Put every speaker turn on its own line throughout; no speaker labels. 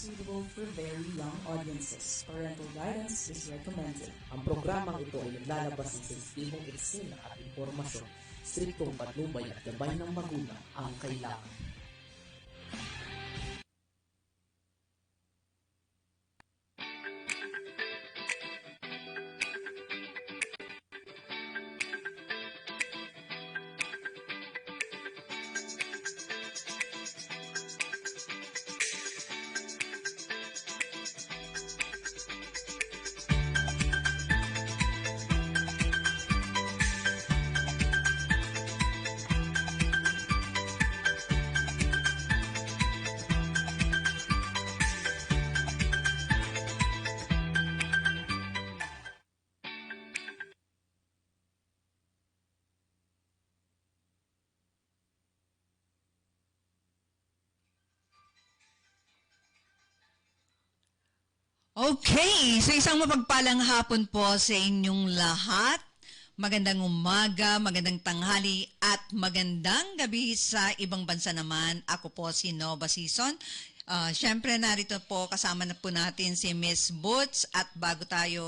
suitable for very young audiences. Parental guidance is recommended.
Ang programang ito ay naglalabas ng sensitibong eksena at impormasyon. Striktong patnubay at gabay ng magulang ang kailangan.
Okay, so isang mapagpalang hapon po sa inyong lahat. Magandang umaga, magandang tanghali at magandang gabi sa ibang bansa naman. Ako po si Nova Season. Siyempre narito po kasama na po natin si Miss Boots at bago tayo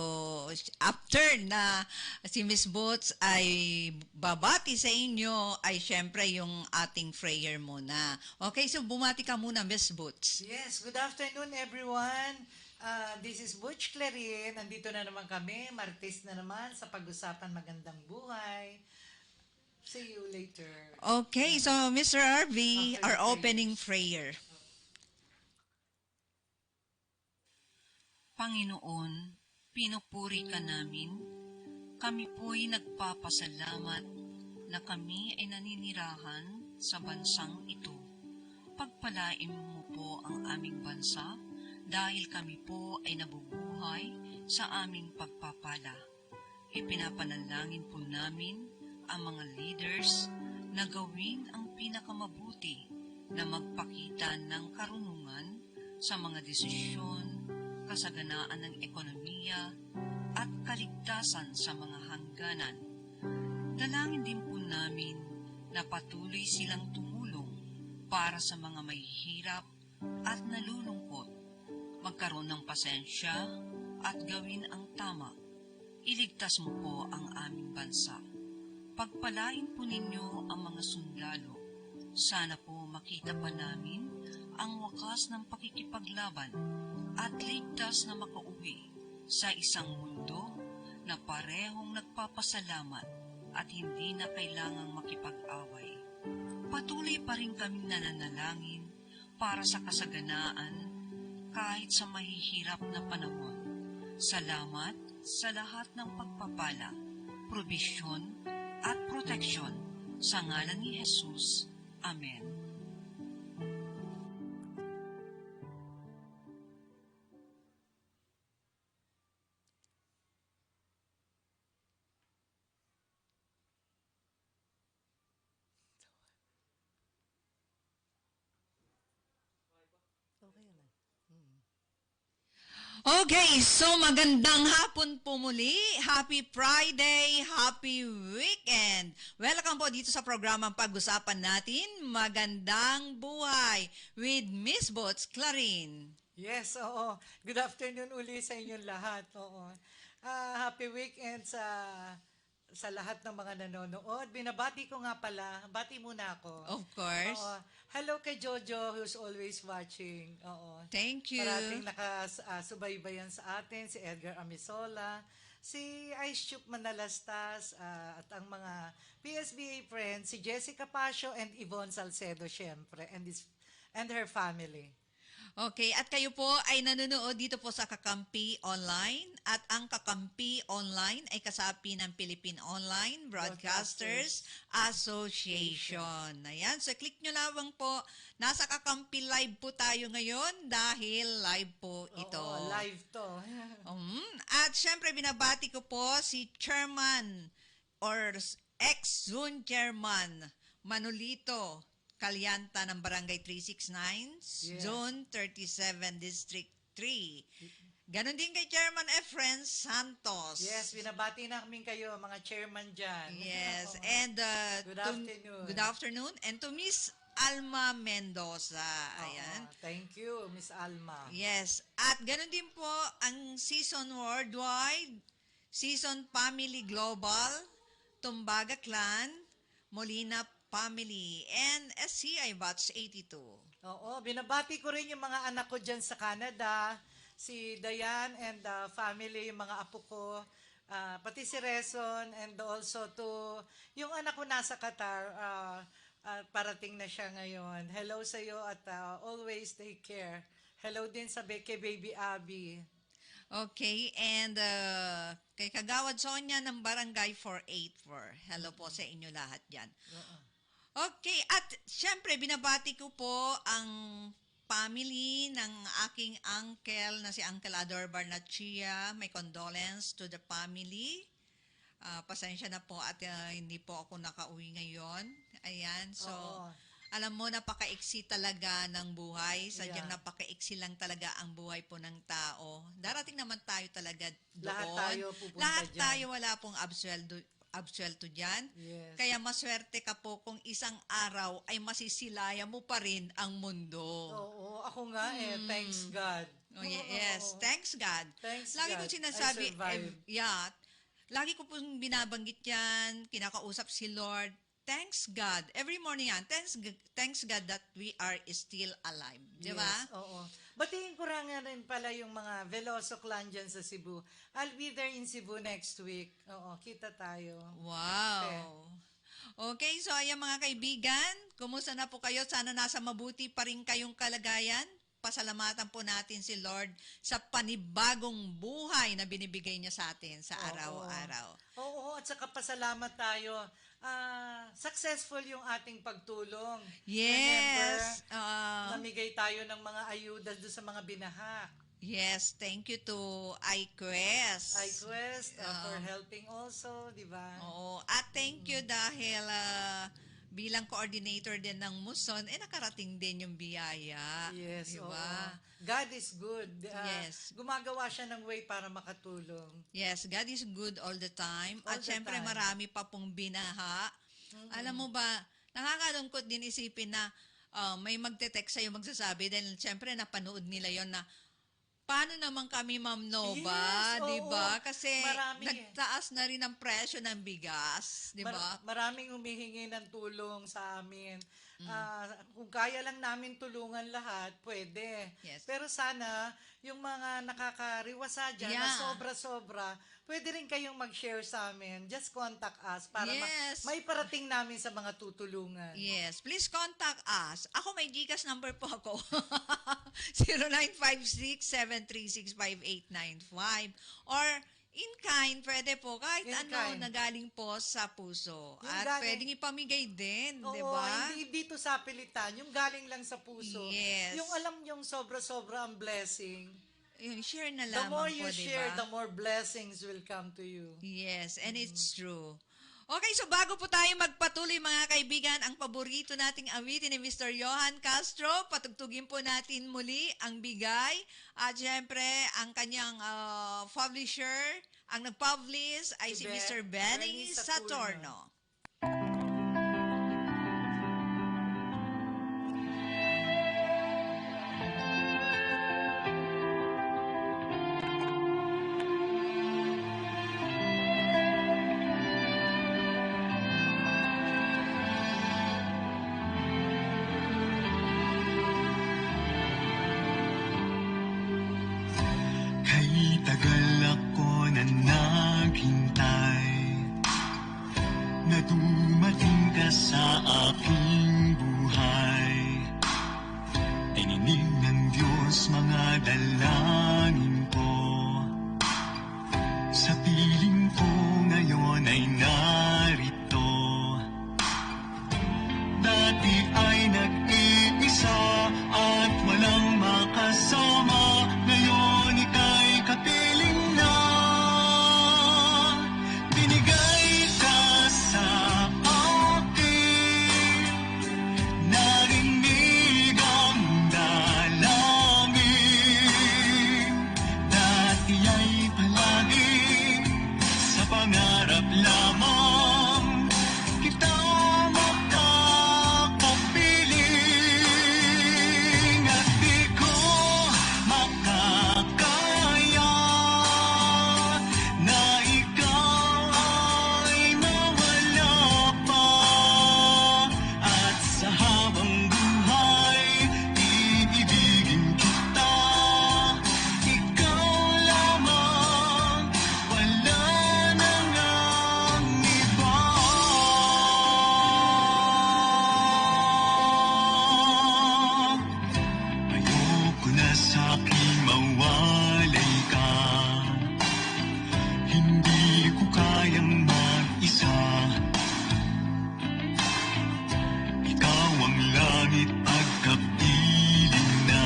after na si Miss Boots ay babati sa inyo ay siyempre yung ating prayer muna. Okay, so bumati ka muna Miss Boots.
Yes, good afternoon everyone. This is Butch Clarin. Nandito na naman kami, Martes na naman sa pag-usapan magandang buhay. See you later.
Okay, so Mr. RV, our opening prayer.
Panginoon, pinupuri ka namin. Kami po'y nagpapasalamat na kami ay naninirahan sa bansang ito. Pagpalain mo po ang aming bansa dahil kami po ay nabubuhay sa aming pagpapala. Ipinapanalangin po namin ang mga leaders na gawin ang pinakamabuti na magpakita ng karunungan sa mga desisyon, kasaganaan ng ekonomiya at kaligtasan sa mga hangganan. Dalangin din po namin na patuloy silang tumulong para sa mga mahihirap at nalulungkot. Magkaroon ng pasensya at gawin ang tama. Iligtas mo po ang aming bansa. Pagpalain po ninyo ang mga sundalo. Sana po makita pa namin ang wakas ng pakikipaglaban at ligtas na makauwi sa isang mundo na parehong nagpapasalamat at hindi na kailangang makipag-away. Patuloy pa rin kaming nananalangin para sa kasaganaan kahit sa mahihirap na panahon. Salamat sa lahat ng pagpapala, probisyon at proteksyon sa ngalan ni Jesus. Amen.
Okay, so magandang hapon po muli. Happy Friday, happy weekend. Welcome po dito sa programang pag-usapan natin, Magandang Buhay with Miss Boots Clarin.
Yes, oo. Good afternoon uli sa inyong lahat. Oo. Happy weekend sa lahat ng mga nanonood. Binabati ko nga pala. Bati muna ako.
Of course.
Oo. Hello kay Jojo who's always watching. Oo.
Thank you.
Parating nakasubaybayan sa atin, si Edgar Amisola, si Ice Chup Manalastas, at ang mga PSBA friends, si Jessica Pasio and Yvonne Salcedo, syempre, and her family.
Okay, at kayo po ay nanonood dito po sa Kakampi Online at ang Kakampi Online ay kasapi ng Philippine Online Broadcasters Association. Ayan, so click nyo lamang po. Nasa Kakampi Live po tayo ngayon dahil live po ito.
Oo, live to.
At syempre binabati ko po si Chairman or ex-Zone Chairman Manolito Calyanta ng Barangay 369,
Yes.
Zone 37, District 3. Ganon din kay Chairman Efren Santos.
Yes, binabati namin kayo, mga chairman dyan.
Yes,
Oo.
and
Good afternoon.
Good afternoon. And to Miss Alma Mendoza. Ayan.
Oo, thank you, Miss Alma.
Yes. At ganun din po ang Season Worldwide, Season Family Global, Tumbaga Clan, Molina Family, and SCI Batch 82.
Oo, binabati ko rin yung mga anak ko dyan sa Canada, si Dayan and family, yung mga apo ko, pati si Reson, and also to yung anak ko nasa Qatar, parating na siya ngayon. Hello sa iyo at always take care. Hello din sa kay Baby Abby.
Okay, and kay Kagawad Sonia ng Barangay 484. Hello po sa inyo lahat dyan. Okay, at syempre binabati ko po ang family ng aking uncle na si Uncle Ador Barnachia. May condolence to the family. Pasensya na po at hindi po ako nakauwi ngayon. Ayan, so
Oo.
alam mo, napakaiksi talaga ng buhay. Sadyang
Yeah.
napakaiksi lang talaga ang buhay po ng tao. Darating naman tayo talaga doon.
Lahat tayo pupunta
Lahat
dyan.
tayo, wala pong absuelto dyan.
Yes.
Kaya maswerte ka po kung isang araw ay masisilaya mo pa rin ang mundo.
Oo, ako nga thanks God.
Oh, yes,
Oo.
thanks God.
Thanks
Lagi
God,
ko sinasabi,
I survived.
lagi ko pong binabanggit yan, kinakausap si Lord. Thanks God. Every morning yan, thanks God that we are still alive. Di ba?
Yes, oo. Batiin ko rin pala yung mga Veloso clan dyan sa Cebu. I'll be there in Cebu next week. Oo, kita tayo.
Wow. Okay, so ayan mga kaibigan, kumusta na po kayo? Sana nasa mabuti pa rin kayong kalagayan. Pasalamatan po natin si Lord sa panibagong buhay na binibigay niya sa atin sa araw-araw.
Oo, at saka pasalamat tayo. Successful yung ating pagtulong.
Yes.
Remember, namigay tayo ng mga ayuda doon sa mga binaha.
Yes, thank you to iQuest.
iQuest for helping also, di ba?
Oo. At thank you dahil bilang coordinator din ng Muson, nakarating din yung biyaya.
Yes,
di
oo.
ba?
God is good.
Yes.
Gumagawa siya ng way para makatulong.
Yes, God is good all the time.
All
At
the
syempre
time.
marami pa pong binaha. Alam mo ba, nakakalungkot din isipin na may magte-text sa'yo magsasabi dahil syempre napanood nila yon na paano naman kami, Ma'am Nova,
Yes,
di
oo.
ba? Kasi
Marami.
nagtaas na rin ang presyo ng bigas, di ba?
Maraming humihingi ng tulong sa amin. Kung kaya lang namin tulungan lahat, pwede.
Yes.
Pero sana, yung mga nakakariwasa dyan na
Yeah.
sobra-sobra, pwede rin kayong mag-share sa amin. Just contact us para
Yes.
may parating namin sa mga tutulungan.
Yes, please contact us. Ako may GCash number po ako. 0956-736-5895 or in kind, pwede po. Kahit
In
ano
kind.
na galing po sa puso.
Yung
At
galing-
pwedeng ipamigay din,
Oo,
di ba?
hindi dito sa pilitan. Yung galing lang sa puso.
Yes.
Yung alam yung sobra-sobra ang blessing.
Yung share na
The
lamang
more
po,
you
di
share,
ba?
the more blessings will come to you.
Yes, and it's true. Okay, so bago po tayo magpatuloy mga kaibigan, ang paborito nating awitin ni Mr. Johan Castro, patugtugin po natin muli ang bigay at syempre ang kanyang publisher, ang nag-publish ay si Mr. Benny
Benny
Satorno.
Kay tagal ako na naghintay na dumating ka sa aking buhay. Tininig ng Diyos mga dalangin ko. Sa piling ko ngayon ay narito. Dati ay nag-iisa at walang makasama. Ngayon ika'y kapiling na. Binigay ka sa akin. Narinig ang dalangin. langit pagkapiling na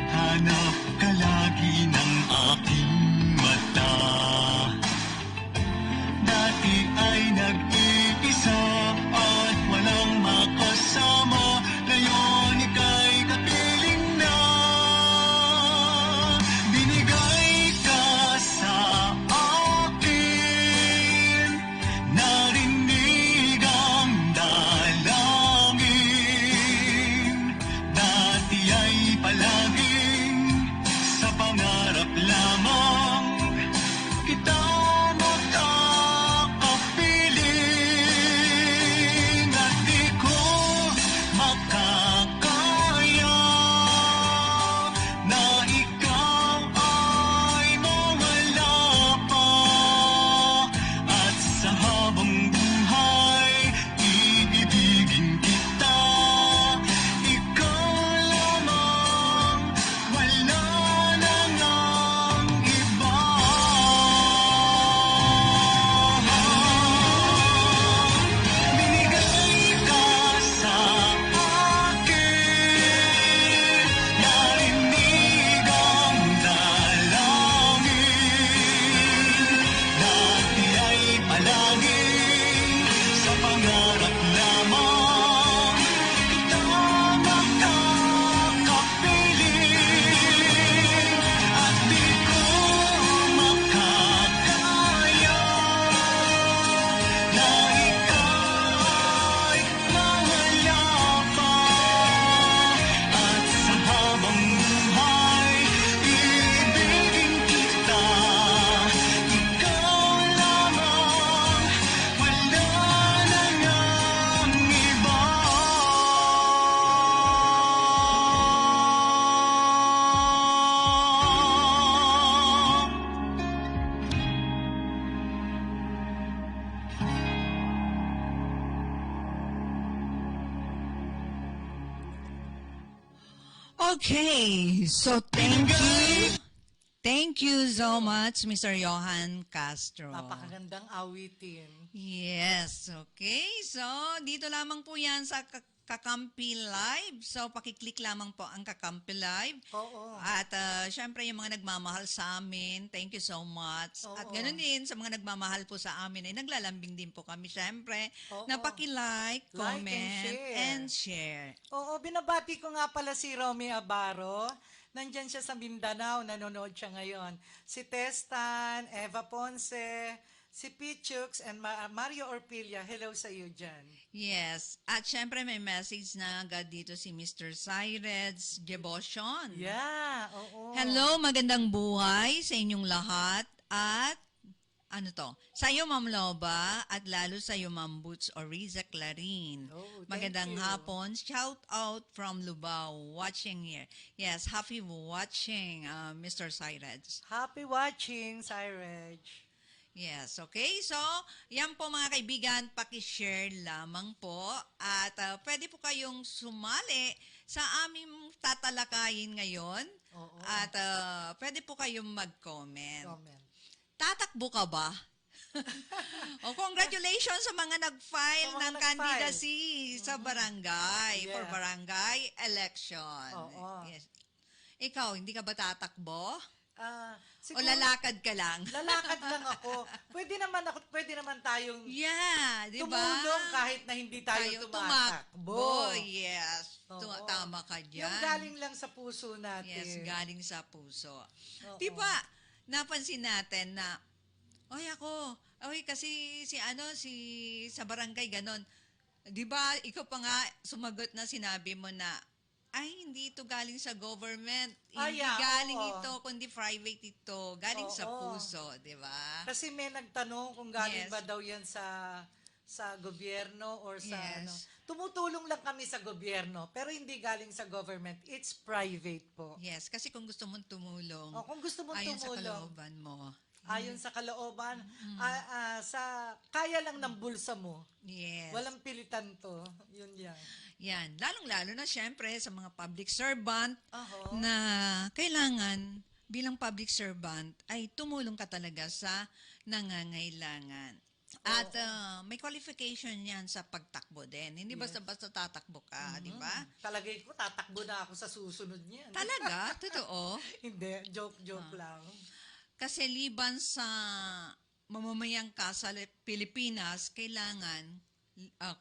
hanap ka lagi ng aking mata. Dati ay nag-iisa at walang makasama, ngayon ika'y kapiling na. Binigay ka sa akin, narinig ang dalangin. Dati ay palaging sa pangarap lamang kita makakapiling, at di ko makakaya na ikaw ay mawala pa. At sa habang buhay, iibigin kita. Ikaw lamang, wala nang ang iba. Binigay ka sa akin, narinig ang dalangin. Dati ay palaging sa pangarap lamang kita makakapiling, at di ko makakaya na ika'y mawala pa. At sa habang buhay, iibigin kita. Ikaw lamang, wala nang ang iba.
Okay, so thank you. Thank you so much, Mr. Johan Castro.
Napakagandang awitin.
Yes, okay. So, dito lamang po yan sa Kakampi Live. So, pakiclick lamang po ang Kakampi Live.
Oo.
At syempre, yung mga nagmamahal sa amin, thank you so much.
Oo.
At ganoon din, sa mga nagmamahal po sa amin, ay naglalambing din po kami. Syempre,
Oo.
na paki-like,
Like and
comment,
share.
and share.
Oo, binabati ko nga pala si Romy Abaro. Nandyan siya sa Mindanao, nanonood siya ngayon. Si Testan, Eva Ponce, si Pichux, and Mario Orpilla. Hello sa iyo dyan.
Yes. At syempre, may message na agad dito si Mr. Cyreds Devotion.
Yeah, oo.
Hello, magandang buhay sa inyong lahat. At ano to? Sa iyo, Ma'am Loba, at lalo sa iyo, Ma'am Boots or Riza Clarin.
Oh, thank
Magandang
you.
hapon. Shout out from Lubao, watching here. Yes, happy watching, Mr. Cyreds.
Happy watching, Cyreg.
Yes, okay. So, yan po mga kaibigan, paki-share lamang po. At pwede po kayong sumali sa aming tatalakayin ngayon.
Oo.
At pwede po kayong mag-comment.
Comment.
Tatakbo ka ba? Congratulations sa mga nag-file
Sa mga
ng
nag-file.
candidacy sa barangay, for
Yeah.
barangay election.
Oo.
Yes. Ikaw, hindi ka ba tatakbo? O
Siguro,
lalakad ka lang?
lalakad lang ako. Pwede naman tayong
Yeah, di ba?
tumulong kahit na hindi tayo tumatakbo.
Yes.
Oo.
Tama ka dyan.
Yung galing lang sa puso natin.
Yes, galing sa puso.
Oo.
Di ba, napansin natin na, kasi si sa barangay ganon. Di ba, ikaw pa nga sumagot na sinabi mo na, hindi ito galing sa government. Hindi galing
oo.
ito, kundi private ito. Galing sa
Oo.
puso, di ba?
Kasi may nagtanong kung galing
Yes.
ba daw yan sa gobyerno or sa
Yes.
ano. Tumutulong lang kami sa gobyerno, pero hindi galing sa government. It's private po.
Yes, kasi kung gusto mong tumulong,
Kung gusto mong
ayon sa
tumulong,
kalooban mo.
ayon sa kalooban, kaya lang ng bulsa mo.
Yes.
Walang pilitan to. Yun yan.
Yan. Lalong-lalo na syempre sa mga public servant
Aho.
na kailangan bilang public servant ay tumulong ka talaga sa nangangailangan. At may qualification yan sa pagtakbo din. Hindi basta-basta tatakbo ka, di ba?
Talagay ko, tatakbo na ako sa susunod niyan.
Talaga? Totoo?
Hindi, joke lang.
Kasi liban sa mamamayang ka sa Pilipinas, kailangan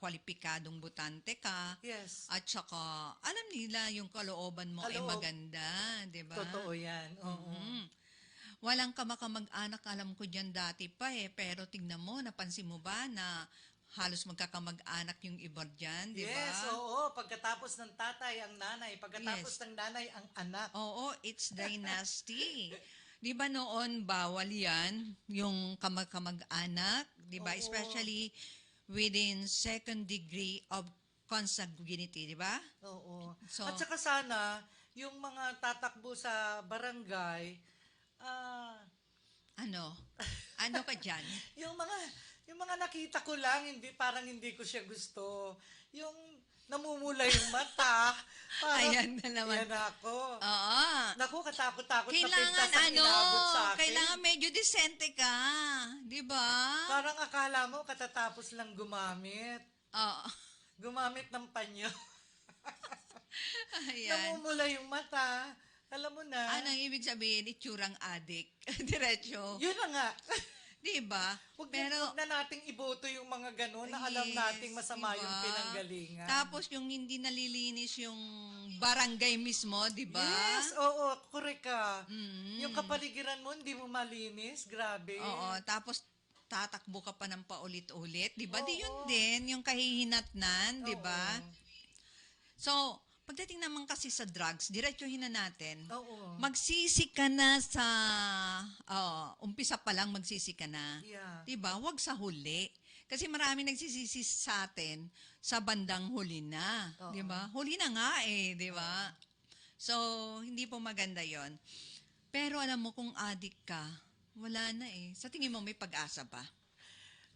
kwalipikadong botante ka.
Yes.
At saka, alam nila yung kalooban mo ay
Kaloob.
maganda, di ba?
Totoo yan. Oo.
Walang kamakamag-anak, alam ko dyan dati pa pero tignan mo, napansin mo ba na halos magkakamag-anak yung iba dyan, di ba?
Yes, oo. Pagkatapos ng tatay ang nanay, pagkatapos
Yes.
ng nanay ang anak.
Oo, it's dynasty. Di ba noon, bawal yan, yung kamag-anak, di ba?
Oo.
Especially within second degree of consanguinity, di ba?
Oo.
So-
At saka sana, yung mga tatakbo sa barangay,
Ano ka dyan?
yung mga nakita ko lang, parang hindi ko siya gusto. Yung namumula yung mata. Parang,
Ayan na naman.
Yan ako.
Oo.
Naku, katakot-takot na
Kailangan
pintas ang inabot sa akin.
kailangan medyo decente ka. Di ba?
Parang akala mo katatapos lang gumamit.
Oo.
Gumamit ng panyo.
Ayan.
Namumula yung mata. Alam mo na.
Anong ibig sabihin? Itsurang adik. Diretso.
Yun na nga.
Di ba?
Huwag
Pero,
na nating iboto yung mga gano'n na alam nating masama
diba?
yung pinanggalingan.
Tapos yung hindi nalilinis yung barangay mismo, di ba?
Yes, oo, correct ka.
Mm.
Yung kapaligiran mo, hindi mo malinis, grabe.
Oo, tapos tatakbo ka pa ng paulit-ulit, di ba? Di
Oo.
yun din, yung kahihinatnan, di ba?
Oo.
So, pagdating naman kasi sa drugs, diretsuhin na natin.
Oo.
Magsisi ka na sa, umpisa pa lang magsisi ka na.
Yeah.
Diba? Huwag sa huli. Kasi marami nagsisisi sa atin sa bandang huli na.
Oo.
Diba? Huli na nga diba? So, hindi po maganda yon. Pero alam mo, kung addict ka, wala na Sa tingin mo, may pag-asa ba?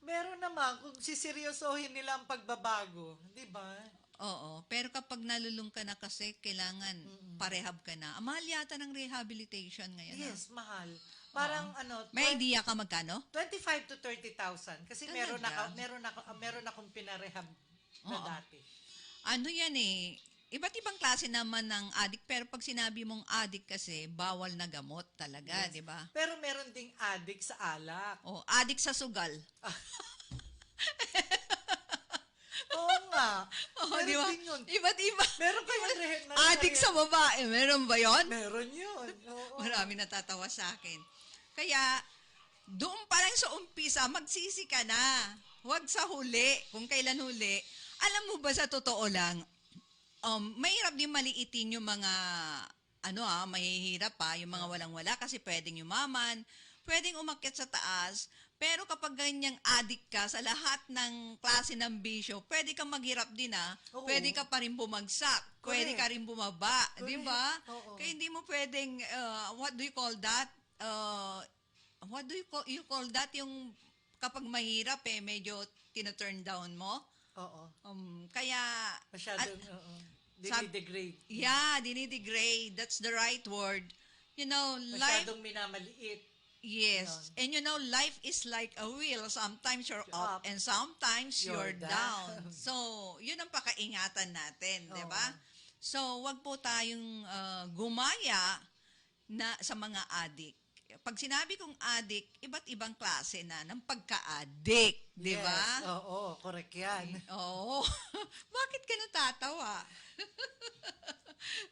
Meron naman, kung siseryosohin nila ang pagbabago, di ba?
Oo. Pero kapag nalulung ka na kasi, kailangan parehab ka na. Mahal yata ng rehabilitation ngayon.
Yes, mahal. Parang
May idea ka magkano?
25 to 30,000 kasi
Talaga?
meron akong pinarehab na
Oo.
dati.
Ano yan iba't ibang klase naman ng addict, pero pag sinabi mong addict kasi, bawal na gamot talaga, di ba?
Pero meron ding addict sa alak.
O, addict sa sugal.
Oo nga.
O,
Meron
di ba?
din yun.
Iba't iba.
Meron kayong
Addict sa babae, meron ba yon?
Meron yun. Oo.
Marami natatawa sa akin. Kaya, doon pa lang sa umpisa, magsisi ka na. Huwag sa huli, kung kailan huli. Alam mo ba, sa totoo lang, mahirap din maliitin yung mga, mahihirap yung mga walang-wala kasi pwedeng yumaman, pwedeng umakyat sa taas, pero kapag ganyang addict ka sa lahat ng klase ng bisyo, pwede kang maghirap din
Oo.
Pwede ka pa rin bumagsak, pwede ka rin bumaba, di ba?
Oo.
Kaya hindi mo pwedeng, what do you call that? What do you call that? Yung kapag mahirap medyo tina-turn down mo.
Oo.
Kaya,
Masyadong, dinidegrade.
yeah, dinidegrade. That's the right word. You know, life,
Masyadong minamaliit.
yes. And you know, life is like a wheel. Sometimes you're up
Up.
and sometimes you're
You're
down.
down.
So, yun ang pakaingatan natin, di
Oo.
ba? So, wag po tayong gumaya na sa mga addict. Pag sinabi kong addict, iba't ibang klase na ng pagka-addict, di ba?
Yes. Oo, correct yan.
Oo. Bakit ka natatawa?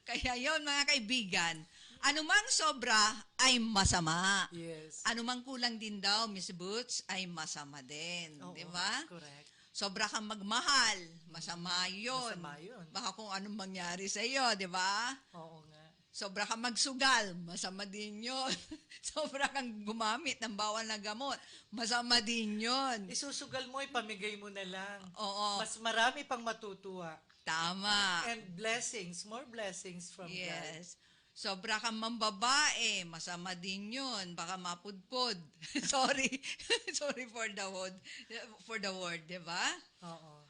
Kaya yon mga kaibigan, anumang sobra ay masama.
Yes.
Anumang kulang din daw, Miss Boots, ay masama din.
Oo,
Di ba?
Correct.
Sobra kang magmahal, masama yun.
Masama yun.
Baka kung anong mangyari sa iyo, di ba?
Oo nga.
Sobra kang magsugal, masama din yun. Sobra kang gumamit ng bawal na gamot, masama din yun.
Isusugal mo, ipamigay mo na lang.
Oo,
Mas marami pang matutuwa.
tama.
And blessings, more blessings from God.
Yes. Sobra kang mambabae, masama din yun. Baka mapudpod. Sorry. Sorry for the word, di ba?
Oo.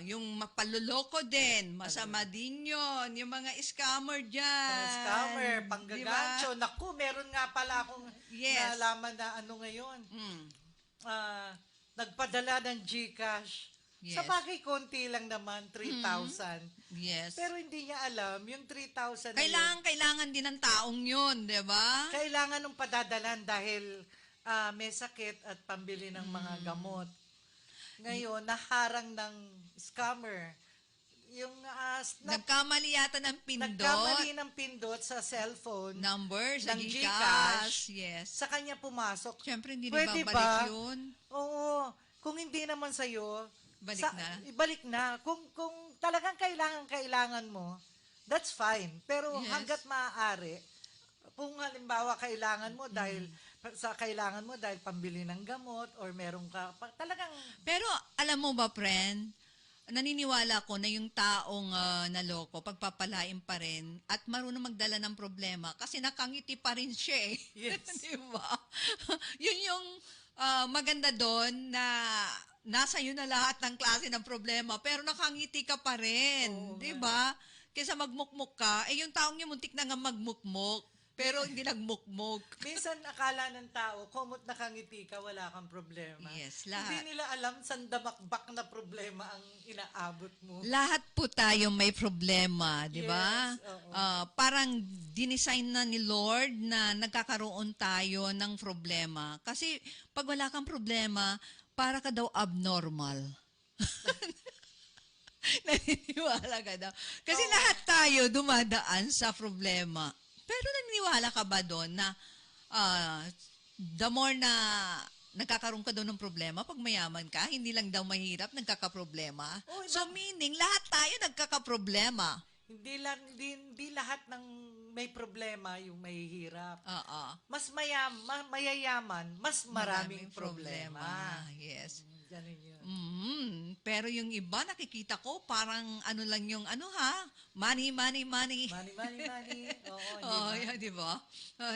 Yung mapaluloko din, masama din yun. Yung mga scammer dyan.
Mga scammer,
Di
panggagancho.
ba?
Naku, meron nga pala akong
Yes.
nalaman na ano ngayon.
Mm.
nagpadala ng GCash.
Yes.
Sa bagay, konti lang naman, 3,000.
Yes.
Pero hindi niya alam, yung 3,000 na
Kailangan din ng taong yun, di ba?
kailangan ng padadalan dahil may sakit at pambili ng mga gamot. Ngayon, naharang ng scammer. Yung
Nagkamali yata ng pindot.
nagkamali ng pindot sa cellphone
Number sa
ng
GCash. Yes.
sa kanya pumasok.
Siyempre, hindi
Pwede
na babalik
ba?
yun.
Oo. Kung hindi naman sa'yo,
Balik na.
ibalik na. Kung talagang kailangan mo, that's fine. Pero
Yes.
hanggat maaari, kung halimbawa kailangan mo dahil pambili ng gamot or meron ka talagang
Pero alam mo ba, friend, naniniwala ko na yung taong naloko, pagpapalain pa rin at marunong magdala ng problema kasi nakangiti pa rin siya eh.
Yes.
Di ba? Yun yung maganda doon na nasa iyo na lahat ng klase ng problema pero nakangiti ka pa rin.
Oo
Di
nga.
ba? Kaysa magmukmuk ka, yung taong yung muntik na nga magmukmuk pero hindi nagmukmuk.
minsan akala ng tao, kumot nakangiti ka, wala kang problema.
Yes, lahat.
Hindi nila alam saan damakbak na problema ang inaabot mo.
Lahat po tayo may problema, di ba?
Yes, oo.
Parang dinesign na ni Lord na nagkakaroon tayo ng problema. Kasi pag wala kang problema, para ka daw abnormal. Naniniwala ka daw. Kasi lahat tayo dumadaan sa problema. Pero naniniwala ka ba doon na the more na nagkakaroon ka daw ng problema, pag mayaman ka, hindi lang daw mahirap, nagkakaproblema.
Oh,
So meaning, lahat tayo nagkakaproblema.
Hindi lahat ng may problema yung mahihirap.
Oo.
Mas mayayaman, mas maraming problema.
Yes.
Ganun yun.
Pero yung iba, nakikita ko, parang ano lang yung money.
Money, money, money. Oo,
Oh,
di ba?
yeah, di ba?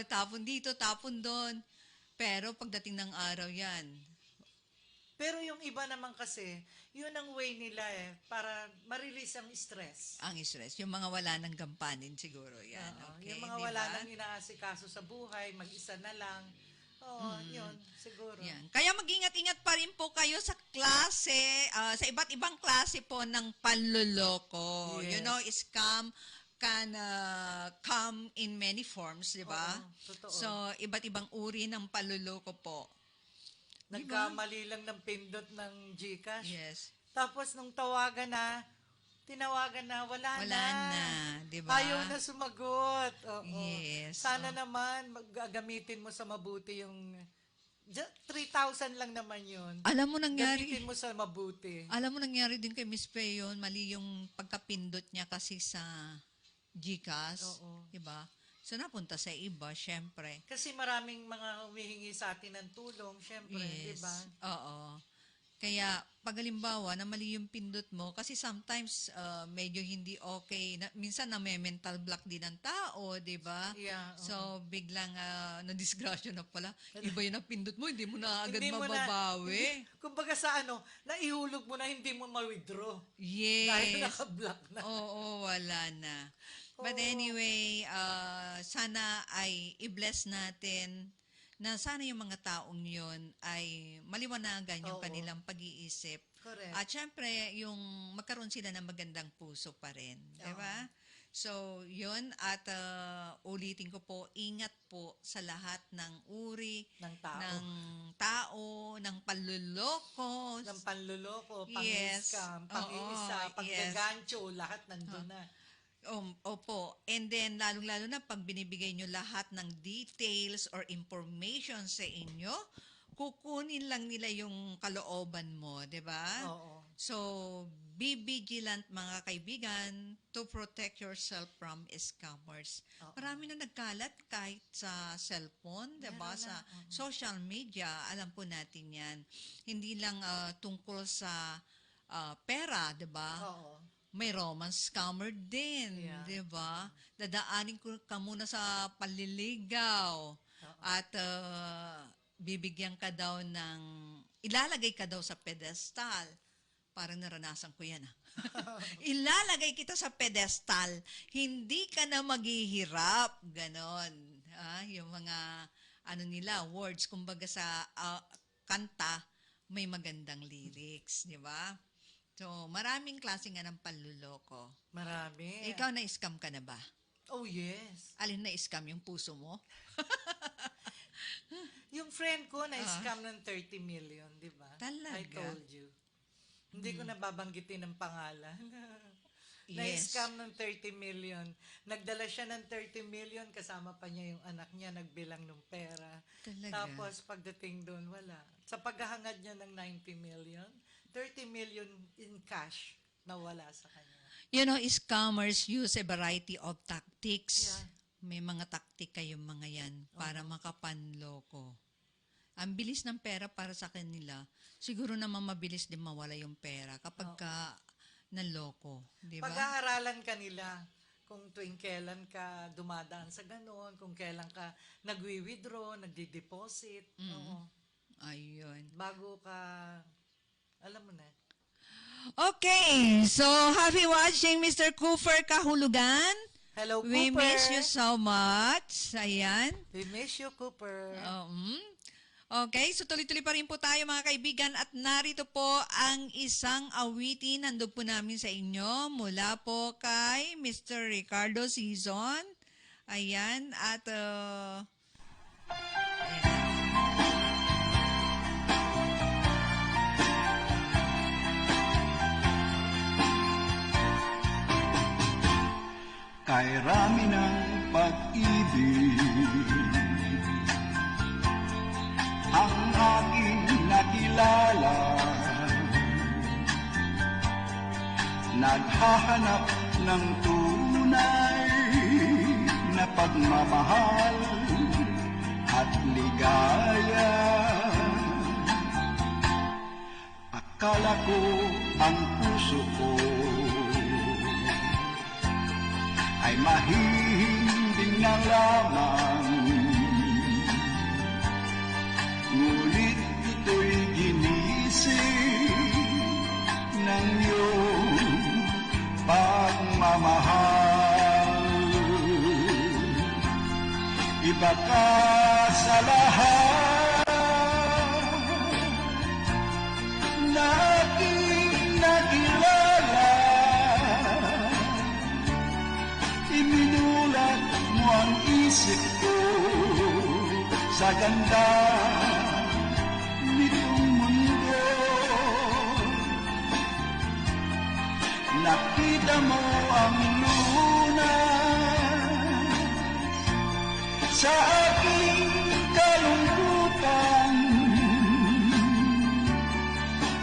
Tapon dito, tapon doon. Pero pagdating ng araw yan,
Pero yung iba naman kasi, yun ang way nila para ma-release ang stress.
ang stress, yung mga wala ng gampanin siguro yan.
Oo,
Okay,
yung mga
di
wala
ba?
nang inaasikaso sa buhay, mag-isa na lang. Oo, yun, siguro.
Yan. Kaya mag-ingat-ingat pa rin po kayo sa klase, sa iba't ibang klase po ng panloloko.
Yes.
You know, scam can come in many forms, di ba?
Oo, totoo.
So, iba't ibang uri ng panloloko po.
Nagkamali lang ng pindot ng GCash.
Yes.
Tapos nung tinawagan na, wala
Wala na, di ba?
Ayaw na sumagot. Oo.
Yes.
Sana naman gagamitin mo sa mabuti yung 3,000 lang naman yun.
Alam mo nangyari,
Gamitin mo sa mabuti.
din kay Miss Pe yun, mali yung pagkapindot niya kasi sa GCash,
Oo.
di ba? So, napunta sa iba, syempre.
Kasi maraming mga humihingi sa atin ng tulong, syempre, di ba?
Oo. Kaya, pag halimbawa, na mali yung pindot mo, kasi sometimes, medyo hindi okay. Minsan, mental block din ng tao, di ba?
Yeah, oo.
So, biglang, na-disgrasya na pala. Iba yung napindot mo, hindi mo na agad
Hindi mo
mababawi.
Kumbaga sa naihulog mo na hindi mo ma-withdraw.
Yes.
Dahil naka-block na.
Oo, wala na. But
Oo.
anyway, sana ay i-bless natin na sana yung mga taong yun ay maliwanagan yung
Oo.
kanilang pag-iisip.
Correct.
At syempre, yung magkaroon sila ng magandang puso pa rin. Di ba? So, yun. At ulitin ko po, ingat po sa lahat ng uri
Ng tao.
ng panluloko.
Ng panluloko,
Yes.
pang-scam,
Oo,
pang-iisa,
yes.
pang-gagancho, lahat nandun na.
Opo. And then, lalong-lalo na pag binibigay nyo lahat ng details or information sa inyo, kukunin lang nila yung kalooban mo, di ba?
Oo.
So, be vigilant mga kaibigan to protect yourself from scammers.
Oo.
Marami na nagkalat kahit sa cellphone, di ba?
Meron
Sa
na, oo.
social media, alam po natin yan. Hindi lang tungkol sa pera, di ba?
Oo.
May romance scammer din,
Yeah.
'di ba? Dadaanin ka muna sa panliligaw at bibigyan ka daw ng ilalagay ka daw sa pedestal. Parang naranasan ko 'yan. Ilalagay kita sa pedestal, hindi ka na maghihirap, ganon. Yung mga ano nila, words kumbaga sa kanta, may magandang lyrics, di ba? So, maraming klase nga ng panluloko.
Marami.
Ikaw, na-scam ka na ba?
Oh, yes.
Alin na-scam yung puso mo?
Yung friend ko na-scam ng 30 million, di ba?
Talaga?
I told you. Hindi ko nababanggitin ng pangalan.
Yes.
Na-scam ng 30 million. Nagdala siya ng 30 million, kasama pa niya yung anak niya, nagbilang ng pera.
Talaga?
Tapos pagdating doon, wala. Sa paghahangad niya ng 90 million, 30 million in cash nawala sa kanya.
You know, scammers use a variety of tactics.
Yeah.
May mga taktika yung mga yan para makapanloko. Ang bilis ng pera para sa kanila, siguro naman mabilis din mawala yung pera kapag ka naloko. Di ba?
Pag-aaralan ka nila kung tuwing kailan ka dumadaan sa ganon, kung kailan ka nagwi-withdraw, nagdi-deposit. Oo.
Ayun.
Bago ka, alam mo na.
Okay, so happy watching Mr. Cooper Kahulugan.
Hello, Cooper.
We miss you so much. Ayan.
We miss you, Cooper.
Okay, so tuloy-tuloy pa rin po tayo mga kaibigan at narito po ang isang awitin handog po namin sa inyo mula po kay Mr. Ricardo Season. Ayan, at
Kay rami ng pag-ibig ang aking nakilala, naghahanap ng tunay na pagmamahal at ligaya. Akala ko ang puso ko ay mahihimbing na lamang, ngunit ito'y ginising ng iyong pagmamahal. Iba ka sa lahat na aking nakilala, iminulat mo ang isip ko sa ganda nitong mundo. Nakita mo ang lunas sa aking kalungkutan.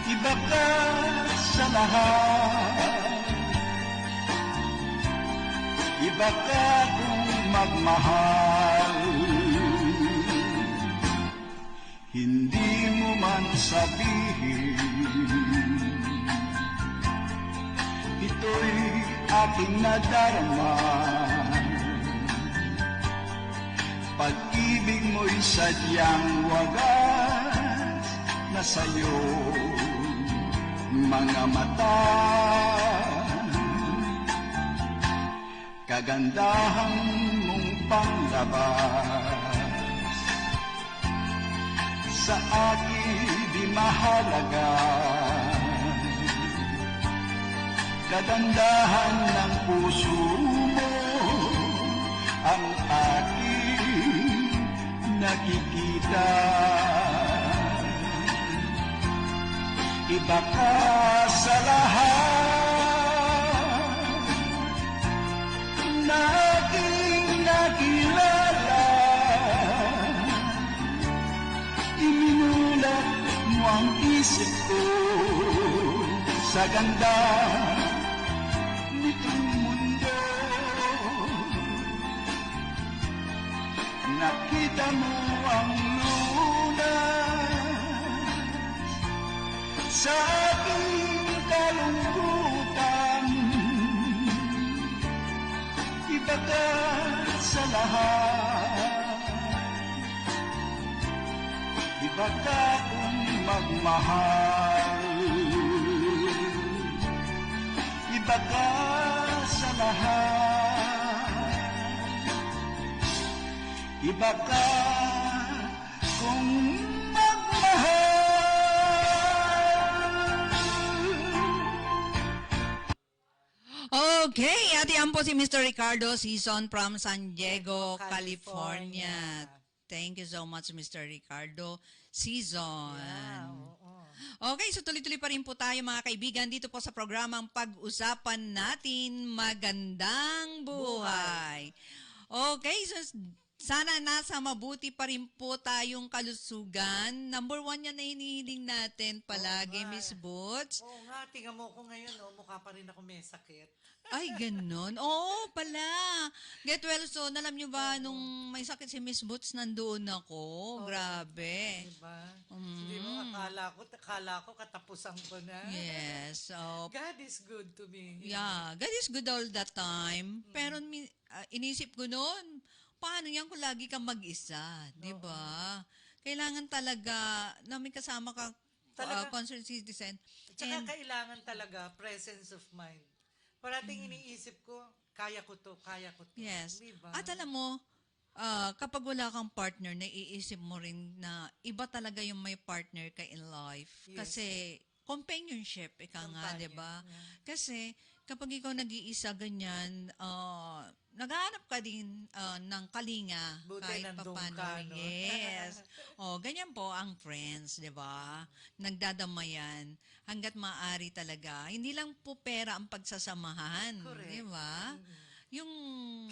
Iba ka sa lahat, iba ka kung magmahal. Hindi mo man sabihin, ito'y aking nadarama. Pag-ibig mo'y sadyang wagas na sa'yo mga mata. Kagandahan mong panglabas sa akin di mahalaga. Kagandahan ng puso mo ang aking nakikita. Iba ka sa lahat na aking nakilala. Iminulat mo ang isip ko sa ganda nitong mundo. Nakita mo ang lunas sa aking kalungkutan. Iba ka sa lahat, iba ka kung magmahal. Iba ka sa lahat, iba ka kung magmahal.
Okay, at yan po si Mr. Ricardo Season from San Diego,
California.
California. Thank you so much, Mr. Ricardo Season.
Yeah, oo.
Okay, so tuloy-tuloy pa rin po tayo mga kaibigan dito po sa programang Pag-usapan Natin Magandang Buhay. Okay, so sana nasa mabuti pa rin po tayong kalusugan. Number 1 yan na hinihiling natin palagi,
Oo nga.
Miss Boots.
Oo nga, tingnan mo ko ngayon, mukha pa rin ako may sakit.
Ay, ganun. Oo, pala. Get well soon. Alam nyo ba, nung may sakit si Miss Boots, nandoon ako. Grabe.
Diba? Hindi mo, akala ko katapusan ko na.
Yes. So,
God is good to me.
yeah, God is good all the time. Pero inisip ko noon, paano yan kung lagi kang mag-isa? Di ba? Kailangan talaga na may kasama ka,
Talaga.
concerned citizen.
Tsaka kailangan talaga presence of mind. Parating iniisip ko, kaya ko to.
Yes.
Diba?
At alam mo, kapag wala kang partner, naiisip mo rin na iba talaga yung may partner ka in life.
Yes.
Kasi companionship, ika nga,
Companion,
di ba?
yeah.
Kasi kapag ikaw nag-iisa ganyan, naghahanap ka din ng kalinga.
Buti
kahit
nandun
papano.
ka, no?
Yes. Ganyan po ang friends, di ba? Nagdadamayan hanggat maaari talaga. Hindi lang po pera ang pagsasamahan.
Correct.
Di ba? Yung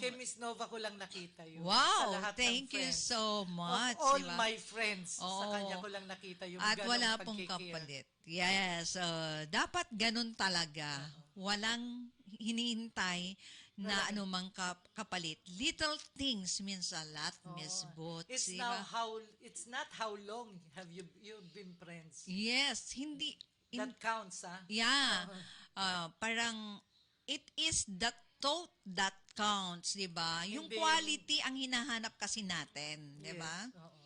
Kay Miss Nova ko lang nakita yun. Sa
wow,
lahat ng
thank you
friends.
so much.
Of all
diba?
my friends, sa
Oo.
kanya ko lang nakita yung
At
ganong
wala pong
pagkikare.
kapalit. Yes, dapat ganun talaga. Walang hinihintay na anumang kapalit. Little things means a lot, Miss Boots.
It's
diba?
it's not how long have you've been friends.
Yes, hindi.
That counts, ha?
Yeah. Parang it is the thought that counts, 'di ba? Yung
Hindi.
quality ang hinahanap kasi natin, 'di ba?
Yes, oo.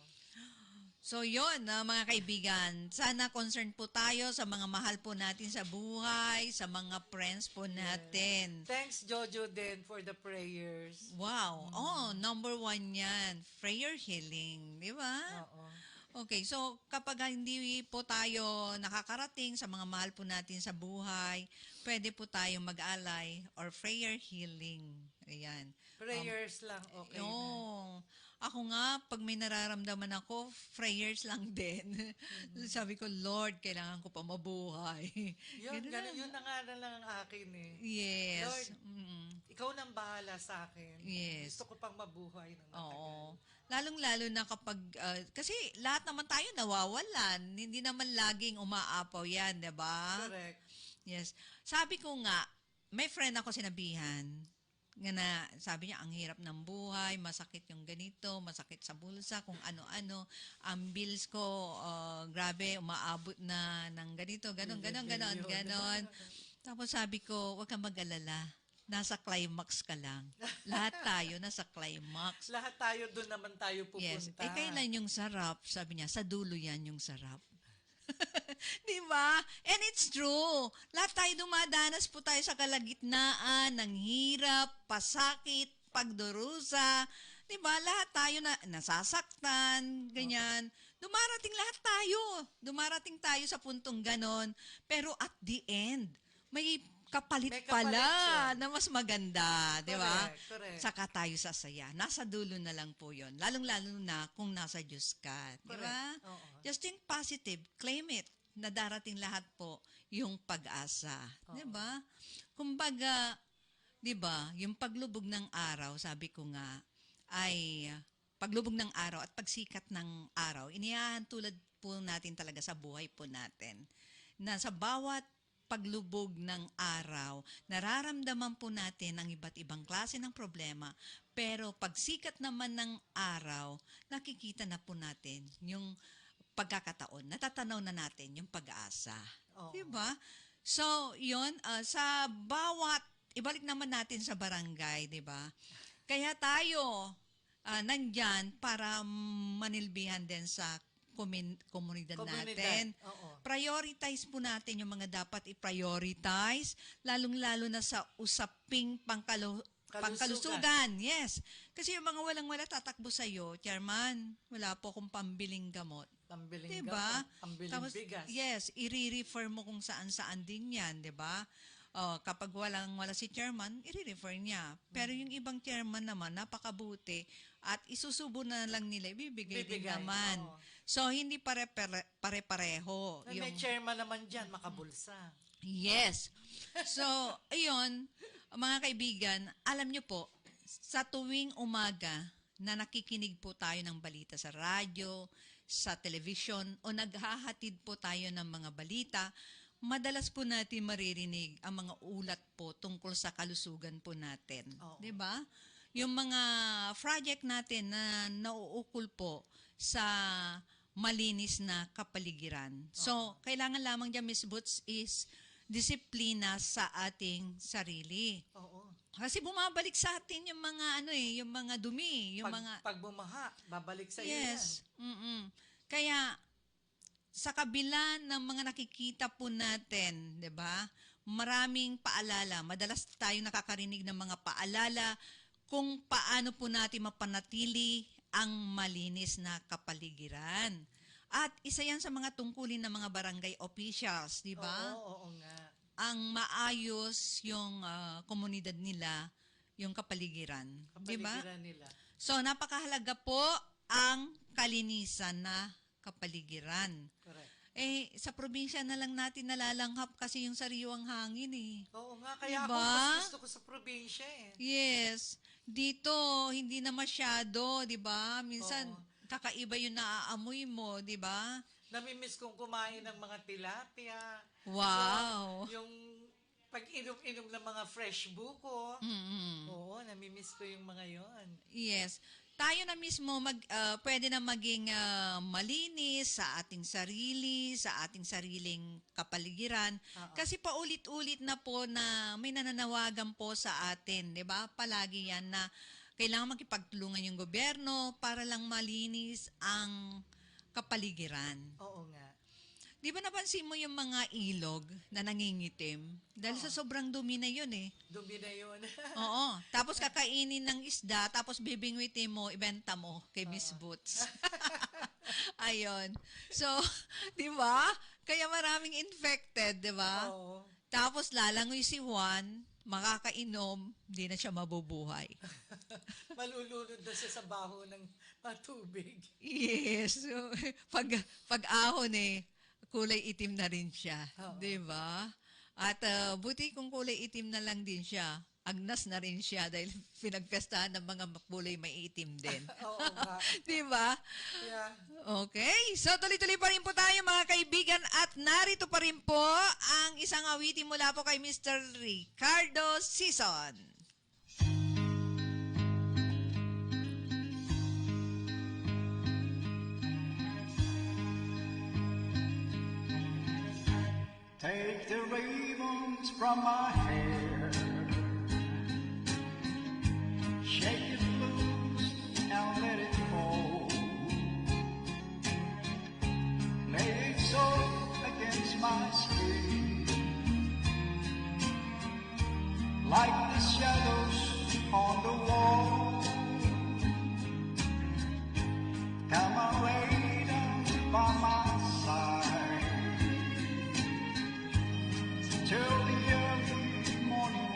So yun, mga kaibigan, sana concerned po tayo sa mga mahal po natin sa buhay, sa mga friends po natin.
Thanks, Jojo, din for the prayers.
Wow. Number 1 yan. Prayer healing. Di ba?
Oo.
Okay, so kapag hindi po tayo nakakarating sa mga mahal po natin sa buhay, pwede po tayong mag-alay or prayer healing. Ayan.
Prayers lang, okay na.
Oo. Ako nga, pag may nararamdaman ako, prayers lang din. Sabi ko, Lord, kailangan ko pa mabuhay.
Yun,
Ganun lang.
yun na nga na lang ang akin eh.
Yes.
Lord,
Mm.
ikaw nang bahala sa akin.
Yes.
Gusto ko pang mabuhay ng matagal.
Oo. Lalong-lalo na kapag, kasi lahat naman tayo nawawalan. Hindi naman laging umaapaw yan, di ba?
Correct.
Yes. Sabi ko nga, may friend ako sinabihan, nga na sabi niya, ang hirap ng buhay, masakit yung ganito, masakit sa bulsa, kung ano-ano. Ang bills ko, grabe, umaabot na ng ganito, ganon. Tapos sabi ko, huwag kang mag-alala. Nasa climax ka lang. Lahat tayo nasa climax.
Lahat tayo doon naman tayo pupunta.
Yes. Kailan yung sarap? Sabi niya, sa dulo yan yung sarap. Di ba? And it's true. Lahat tayo dumadanas po tayo sa kalagitnaan ng hirap, pasakit, pagdurusa. Di ba? Lahat tayo na nasasaktan, ganyan. Dumarating tayo sa puntong ganon. Pero at the end, may kapalit
May kapalit
pala
siya.
na mas maganda, di ba?
Correct.
Saka tayo sasaya. Nasa dulo na lang po yun. Lalong-lalo na kung nasa Diyos ka. Di ba?
Correct. Oo.
Just think positive. Claim it na darating lahat po yung pag-asa. Di ba? Kumbaga, di ba, yung paglubog ng araw, sabi ko nga, ay paglubog ng araw at pagsikat ng araw, inihahan tulad po natin talaga sa buhay po natin. Na sa bawat paglubog ng araw, nararamdaman po natin ang iba't ibang klase ng problema, pero pagsikat naman ng araw, nakikita na po natin yung pagkakataon, natatanaw na natin yung pag-asa.
Oo.
Diba? So, yun, sa bawat, ibalik naman natin sa barangay, diba? Kaya tayo, nandyan para manilbihan din sa komunidad natin.
Oo.
Prioritize po natin yung mga dapat i-prioritize, lalong-lalo na sa usaping pangkalusugan. Yes. Kasi yung mga walang-wala tatakbo sa'yo, Chairman, wala po akong pambiling gamot.
Pambiling
Diba?
pambiling
Tapos,
bigas.
yes, i-refer mo kung saan-saan din yan, di ba? kapag wala si chairman, i-refer niya. Pero yung ibang chairman naman, napakabuti at isusubo na lang nila, ibibigay din
Bibigay,
naman.
oo.
So, hindi pare-pareho.
May chairman naman dyan, makabulsa.
Yes. So, ayun, mga kaibigan, alam nyo po, sa tuwing umaga na nakikinig po tayo ng balita sa radyo, sa television, o naghahatid po tayo ng mga balita, madalas po natin maririnig ang mga ulat po tungkol sa kalusugan po natin.
Oo.
'Di ba? Yung mga project natin na nauukol po sa malinis na kapaligiran. So, kailangan lamang dyan, Miss Boots, is disiplina sa ating sarili.
Oo.
Kasi bumabalik sa atin yung mga yung mga dumi, yung mga
Pag bumaha, babalik sa iyo
yes.
yan.
Mm-mm. Kaya sa kabila ng mga nakikita po natin, 'di ba? Maraming paalala. Madalas tayong nakakarinig ng mga paalala kung paano po natin mapanatili ang malinis na kapaligiran. At isa yan sa mga tungkulin ng mga barangay officials, 'di ba?
Oo nga.
Ang maayos yung komunidad nila, yung kapaligiran, 'di ba?
Kapaligiran nila.
So napakahalaga po ang kalinisan na kapaligiran.
Correct.
Sa probinsya na lang natin nalalanghap kasi yung sariwang hangin
Oo nga, kaya
Diba?
ako mas gusto ko sa probinsya eh.
Yes. Dito, hindi na masyado, di ba? Minsan,
Oo.
kakaiba yung naaamoy mo, di ba?
Namimiss kong kumain ng mga tilapia.
Wow.
Yung pag-inom-inom ng mga fresh buko.
Mm-mm.
Oo, namimiss ko yung mga yon.
Yes. Tayo na mismo pwede na maging malinis sa ating sarili, sa ating sariling kapaligiran. Kasi paulit-ulit na po na may nananawagan po sa atin, 'di ba? Palagi 'yan na kailangan makipagtulungan yung gobyerno para lang malinis ang kapaligiran.
Oo nga.
Di ba napansin mo yung mga ilog na nangingitim? Dahil sa sobrang dumi na yun eh.
Dumi na yun.
Oo. Tapos kakainin ng isda, tapos bibingwitin mo, ibenta mo kay Miss Boots. Ayun. So, di ba? Kaya maraming infected, di ba?
Oo.
Tapos lalangoy si Juan, makakainom, di na siya mabubuhay.
Malulunod na siya sa baho ng tubig.
Yes. So, pag-ahon kulay itim na rin siya.
Oo.
Di ba? At buti kung kulay itim na lang din siya, agnas na rin siya dahil pinagpestahan ng mga kulay may itim din.
Oo nga.
Di ba?
Yeah.
Okay. So, tuloy-tuloy pa rin po tayo mga kaibigan at narito pa rin po ang isang awitin mula po kay Mr. Ricardo Sison.
Take the ravens from my hair, shake it loose and let it fall. Let it soak against my skin, like the shadows on the wall. Come and lay down by my side till the early morning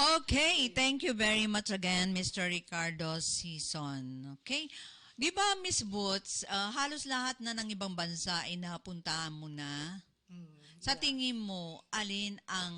Okay, thank you very much again, Mr. Ricardo Sison. Okay? Di ba, Miss Boots, halos lahat na ng ibang bansa ay napuntahan mo na? Sa tingin mo, alin ang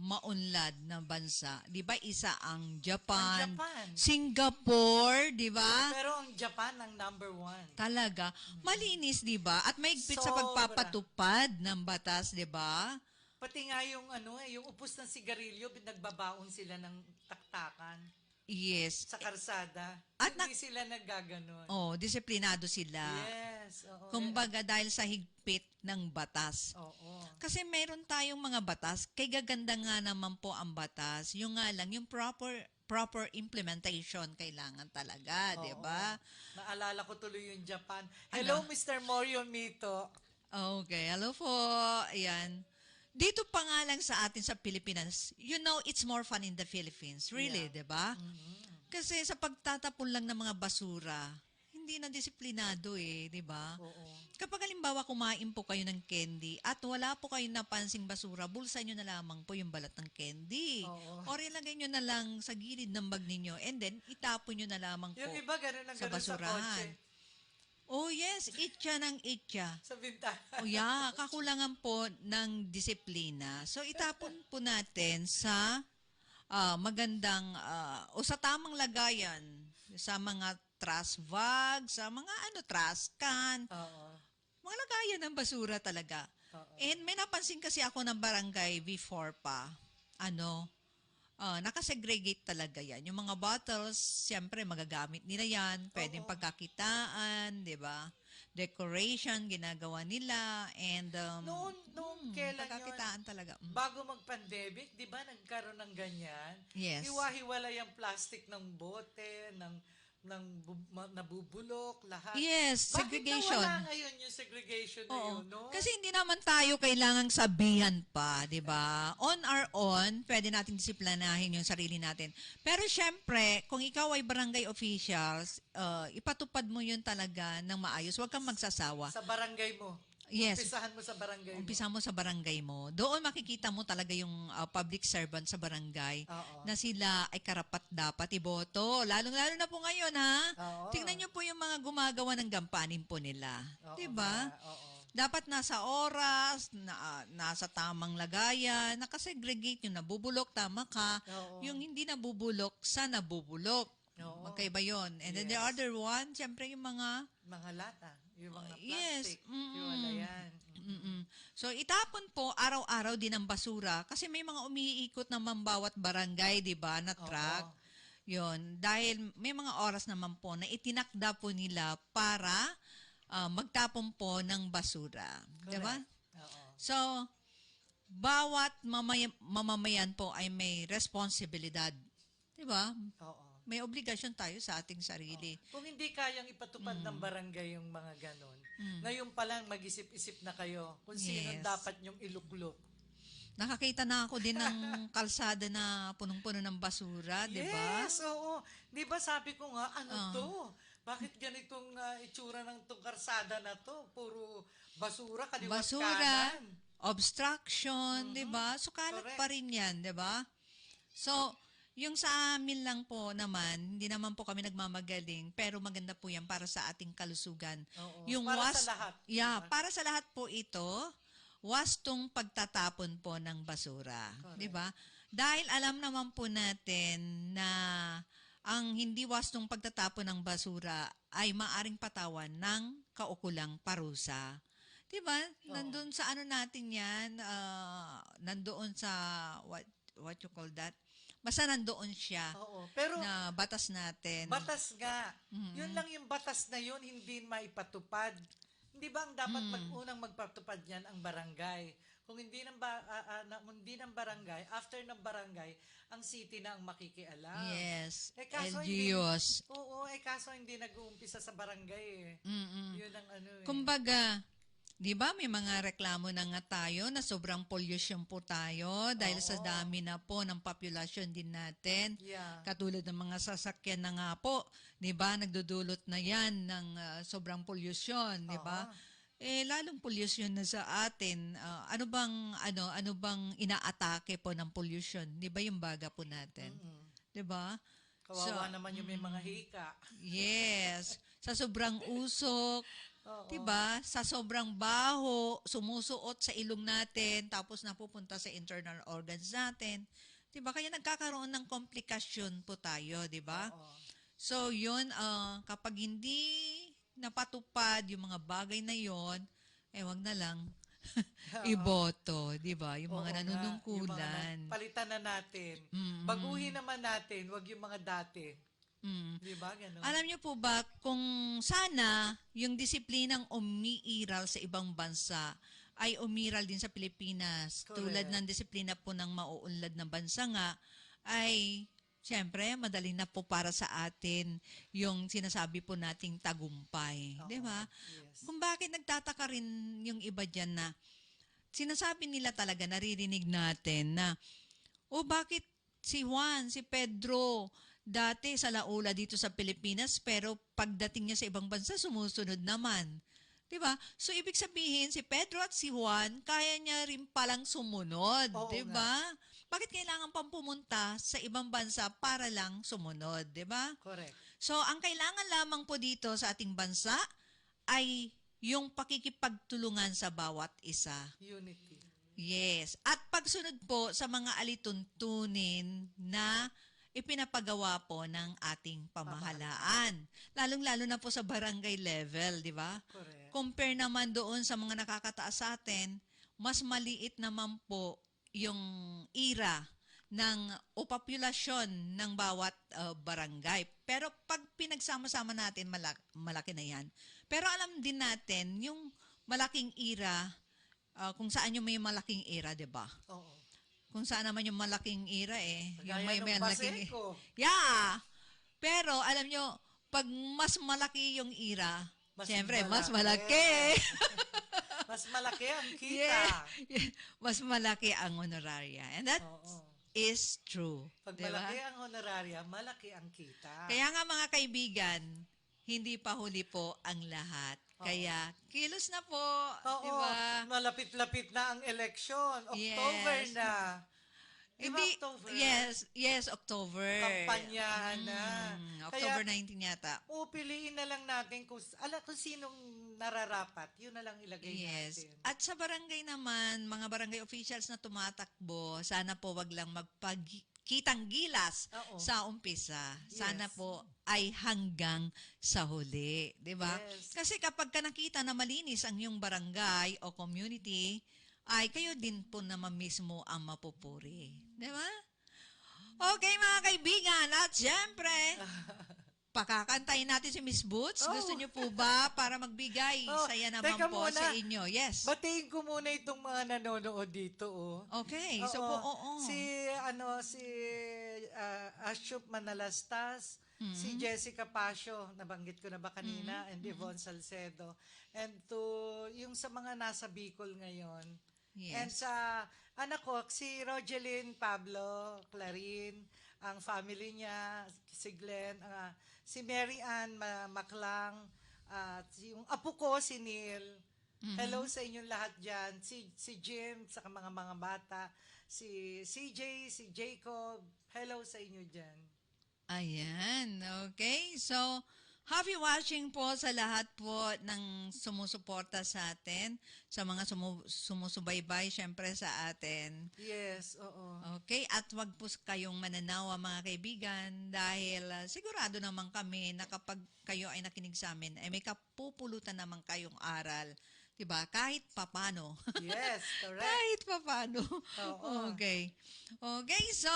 maunlad na bansa? Di ba, isa ang Japan,
Ang Japan.
Singapore, di ba?
Pero ang Japan ang number 1.
Talaga. Malinis, di ba? At maigpit sa
Sobra.
pagpapatupad ng batas, di ba?
Pati nga yung yung upos ng sigarilyo, nagbabaon sila ng taktakan
Yes.
sa karsada.
At
Hindi sila naggaganon.
Oh, disiplinado sila.
Yes. Oo.
Kumbaga dahil sa higpit ng batas.
Oo.
Kasi meron tayong mga batas, kay gaganda nga naman po ang batas. Yung nga lang, yung proper implementation kailangan talaga, di ba?
Naalala ko tuloy yung Japan. Hello, Mr. Morio Mito.
Okay, hello po. Ayan. Dito pa nga lang sa atin sa Pilipinas, you know, it's more fun in the Philippines. Really, di ba? Kasi sa pagtatapon lang ng mga basura, hindi na disiplinado di ba?
Oo.
Kapag halimbawa kumain po kayo ng candy at wala po kayong napansing basura, bulsa nyo na lamang po yung balat ng candy.
Oo.
Or ilagay nyo na lang sa gilid ng bag ninyo and then itapon nyo na lamang po
Yung iba, ganun ang
sa
ganun sa
basurahan.
kotse.
Oh yes, itcha ng itcha.
Sa bintana.
O yeah, kakulangan po ng disiplina. So itapon po natin sa magandang o sa tamang lagayan sa mga trash bag, sa mga trash can,
Oo.
mga lagayan ng basura talaga. And may napansin kasi ako ng barangay before pa, nakasegregate talaga yan. Yung mga bottles, siyempre magagamit nila yan, pwedeng pagkakitaan, di ba? Decoration, ginagawa nila, and
Noong kailan
pagkakitaan
yun,
talaga.
bago mag-pandemic, di ba nagkaroon ng ganyan?
Yes.
Hiwa-hiwalay ang plastic ng bote, ng nabubulok, lahat.
Yes, segregation.
Bakit nawala ngayon yung segregation na
Oo.
yun, no?
Kasi hindi naman tayo kailangang sabihan pa, di ba? On our own, pwede nating disiplinahin yung sarili natin. Pero syempre, kung ikaw ay barangay officials, ipatupad mo yun talaga ng maayos. Huwag kang magsasawa.
Sa barangay mo.
Yes.
Umpisahan mo sa barangay mo.
Umpisa mo sa barangay mo. Doon makikita mo talaga yung public servant sa barangay
Oo.
na sila ay karapat dapat iboto. Lalong-lalo na po ngayon, ha?
Oo.
Tingnan niyo po yung mga gumagawa ng gampanin po nila.
Oo,
'Di ba?
oo.
Dapat nasa oras, nasa tamang lagayan, nakasegregate yung nabubulok, tama ka.
Oo.
Yung hindi nabubulok sa nabubulok.
Oo.
Magkaiba yun. And then the
Yes.
other one, siyempre yung mga
Mga lata, yung mga
yes.
plastic, wala yan.
So, itapon po araw-araw din ang basura kasi may mga umiikot naman bawat barangay, di ba, na truck. Yun. Dahil may mga oras naman po na itinakda po nila para magtapon po ng basura. Di ba?
Oo.
So, bawat mamamayan po ay may responsibilidad. Di ba?
Oo.
May obligasyon tayo sa ating sarili.
Kung hindi kayang ipatupad ng barangay yung mga ganon, ngayon pa lang mag-isip-isip na kayo kung sino
Yes.
dapat yung iluklok.
Nakakita na ako din ng kalsada na punong-puno ng basura, di ba?
Yes, oo. Di ba sabi ko nga, to? Bakit ganitong itsura ng tong karsada na to? Puro basura, kaliwat
Basura,
kanan.
obstruction, di ba? So, kalat
Correct.
pa rin yan, di ba? So, yung sa amin lang po naman, hindi naman po kami nagmamagaling, pero maganda po yan para sa ating kalusugan.
Oo,
Yung
para sa lahat,
Yeah,
diba?
para sa lahat po ito, wastong pagtatapon po ng basura. Di ba? Dahil alam naman po natin na ang hindi wastong pagtatapon ng basura ay maaring patawan ng kaukulang parusa. 'Di ba? Nandoon sa natin 'yan, nandoon sa what you call that? Basta nandoon siya
Oo. Pero
na batas natin.
batas nga. Yun lang yung batas na yun, hindi maipatupad. Hindi ba ang dapat unang magpatupad niyan ang barangay? Kung hindi hindi ng barangay, after ng barangay, ang city na ang makikialam.
Yes.
Kaso
LGUs.
kaso hindi nag-uumpisa sa barangay Yun ang
Kumbaga, di ba may mga reklamo na nga tayo na sobrang pollution po tayo dahil sa dami na po ng populasyon din natin.
Yeah.
Katulad ng mga sasakyan na nga po, di ba, nagdudulot na yan ng sobrang pollution, di ba? lalong pollution na sa atin. Ano bang inaatake po ng pollution? 'Di ba yung baga po natin? 'Di ba?
Kawawa naman yung may mga hika.
Yes. Sa sobrang usok,
Oo.
'di ba? Sa sobrang baho, sumusuot sa ilong natin tapos napupunta sa internal organs natin. 'Di ba? Kaya nagkakaroon ng komplikasyon po tayo, 'di ba?
Oo.
So, 'yun kapag hindi napatupad yung mga bagay na 'yon, wag na lang iboto, 'di ba? Yung
Oo
mga
nga,
nanunungkulan.
palitan na natin.
Mm-mm.
Baguhin naman natin, wag yung mga dati.
Mm.
Di ba? Ganun.
Alam niyo po ba kung sana yung disiplinang umiiral sa ibang bansa ay umiral din sa Pilipinas,
Correct.
tulad ng disiplina po ng mauunlad na bansa nga, ay siyempre madali na po para sa atin yung sinasabi po nating tagumpay.
Oo.
Di ba?
Yes.
Kung bakit nagtataka rin yung iba dyan na sinasabi nila talaga, naririnig natin na, bakit si Juan, si Pedro, dati sa laula dito sa Pilipinas, pero pagdating niya sa ibang bansa, sumusunod naman. Diba? So, ibig sabihin, si Pedro at si Juan, kaya niya rin palang sumunod.
Oo
Diba? Bakit kailangan pang pumunta sa ibang bansa para lang sumunod? Diba?
Correct.
So, ang kailangan lamang po dito sa ating bansa ay yung pakikipagtulungan sa bawat isa.
Unity.
Yes. At pagsunod po sa mga alituntunin na ipinapagawa po ng ating pamahalaan. Lalong-lalo na po sa barangay level, di ba?
Correct.
Compare naman doon sa mga nakakataas sa atin, mas maliit naman po yung ira o populasyon ng bawat barangay. Pero pag pinagsama-sama natin, malaki na yan. Pero alam din natin, yung malaking ira, kung saan yung may malaking ira, di ba?
Oo.
Kung saan naman yung malaking ira yung
Gaya ng
malaking
Baseco.
Yeah. Pero alam nyo, pag mas malaki yung ira,
Mas
siyempre,
malaki.
mas malaki.
Mas malaki ang kita.
Yeah. Mas malaki ang honoraria. And that
Oo.
is true.
Pag
Diba?
malaki ang honoraria, malaki ang kita.
Kaya nga mga kaibigan, hindi pa huli po ang lahat. Kaya, kilos na po.
Oo,
Diba?
malapit-lapit na ang election. October
Yes.
na. Di ba October?
Yes, October.
Kampanyahan na.
October
Kaya,
19 yata.
piliin na lang natin kung sinong nararapat. Yun na lang ilagay
Yes.
natin.
At sa barangay naman, mga barangay officials na tumatakbo, sana po wag lang magpagkitang gilas
Oo.
sa umpisa. Sana
Yes.
po ay hanggang sa huli. 'Di ba?
Yes.
Kasi kapag ka nakita na malinis ang iyong barangay o community, ay kayo din po naman mismo ang mapupuri. 'Di ba? Okay mga kaibigan, at syempre, pakakaantayin natin si Miss Boots.
Oh.
Gusto niyo po ba para magbigay?
Oh,
Saya naman
teka
po
muna.
sa inyo. Yes.
Batiin ko muna itong mga nanonood dito. Oh.
Okay. So po, oo.
Si Ashup Manalastas, si Jessica Pasio, nabanggit ko na ba kanina, and Yvonne Salcedo. And to yung sa mga nasa Bicol ngayon. And
Yes.
sa anak ko, si Rogeline Pablo Clarin, ang family niya, si Glenn, si Mary Ann Maclang, at yung apo ko, si Neil. Hello sa inyong lahat dyan. Si Jim, sa mga bata. Si CJ, si Jacob. Hello sa inyo dyan.
Ayan. Okay. So, happy watching po sa lahat po ng sumusuporta sa atin, sa mga sumusubaybay syempre sa atin.
Yes, oo.
Okay, at wag po kayong mananawa mga kaibigan dahil sigurado naman kami na kapag kayo ay nakinig sa amin, ay may kapupulutan naman kayong aral. Diba? Kahit papano.
Yes, correct.
Kahit papano.
Oo.
Okay. Okay, so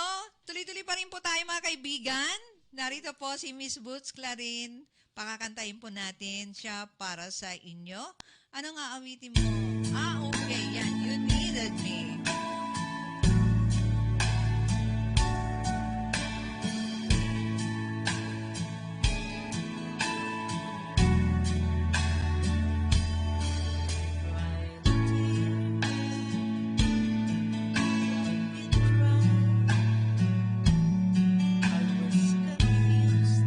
tuloy-tuloy pa rin po tayo mga kaibigan. Narito po si Miss Boots Clarin. Pakakantayin po natin siya para sa inyo. Ano nga awitin mo? Okay, yan. You Needed Me.
I was confused.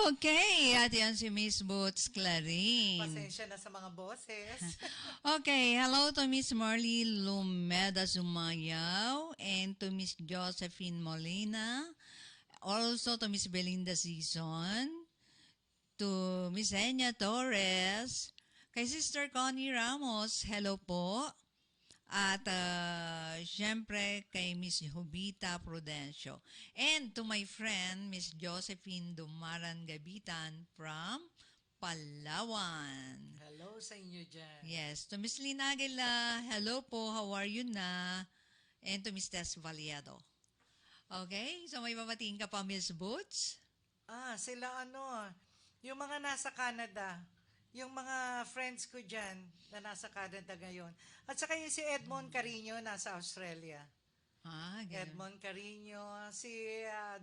Okay, at yan si Miss Boots Clarin.
Pasensya na sa mga boses.
Okay, hello to Miss Marley Lumeda Zumayaw and to Miss Josephine Molina. Also to Miss Belinda Season. To Miss Enya Torres. Kay Sister Connie Ramos, hello po. At syempre kay Miss Jovita Prudencio. And to my friend, Miss Josephine Dumaran Gabitan from Palawan.
Hello sa inyo dyan.
Yes, to Miss Lina Aguila, hello po, how are you na? And to Miss Tess Valiado. Okay, so may babatiin ka pa, Miss Boots?
Sila yung mga nasa Canada, yung mga friends ko dyan na nasa Canada ngayon. At saka yung si Edmond Carino nasa Australia.
Ganun.
Edmond Carino, si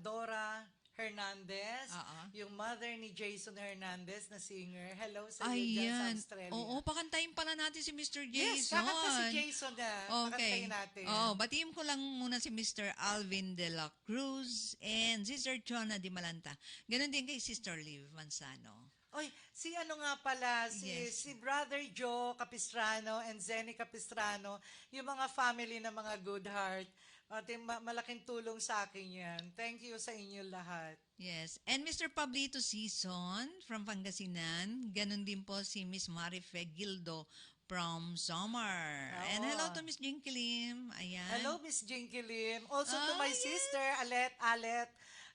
Dora Hernandez, yung mother ni Jason Hernandez na singer. Hello sa iyo dyan sa
Ayan.
Australia.
Oo, pakantayin pala natin si Mr.
Yes,
Jason.
kakanta si Jason na.
Okay.
Pakantayin natin.
Batiin ko lang muna si Mr. Alvin de la Cruz and Sister Chona Di Malanta. Ganon din kay Sister Liv Manzano.
Oy, si ano nga pala,
Yes.
si Brother Joe Capistrano and Zenny Capistrano, yung mga family na mga good heart, at malaking tulong sa akin yan. Thank you sa inyo lahat.
Yes. And Mr. Pablito Season from Pangasinan. Ganon din po si Miss Marife Gildo from Samar. And hello to Miss Jinky Lim. Ayan.
Hello, Miss Jinky Lim. Also to my
yes.
sister,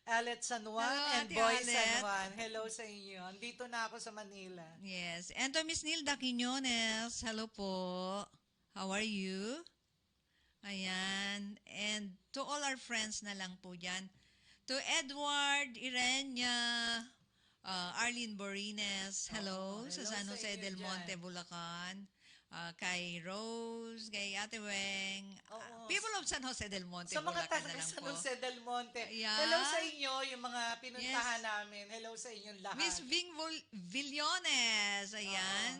Alet San Juan
Hello,
and
Ate
Boy
Alet.
San Juan. Hello sa inyo. Andito na ako sa Manila.
Yes. And to Miss Nilda Quiñones. Hello po. How are you? Ayan. And to all our friends na lang po dyan. To Edward, Irenia, Arlene Borines. Hello. Sa
hello
San
sa
Jose
inyo
del Monte,
dyan.
Bulacan. Kay Rose, kay Ate Weng.
Oo.
People of San Jose del Monte,
Sa mga
Bulacan na
taga
lang
San
po.
Jose del Monte.
Ayan.
Hello sa inyo, yung mga pinuntahan
Yes.
namin. Hello sa inyong lahat.
Miss Ving Villones, ayan.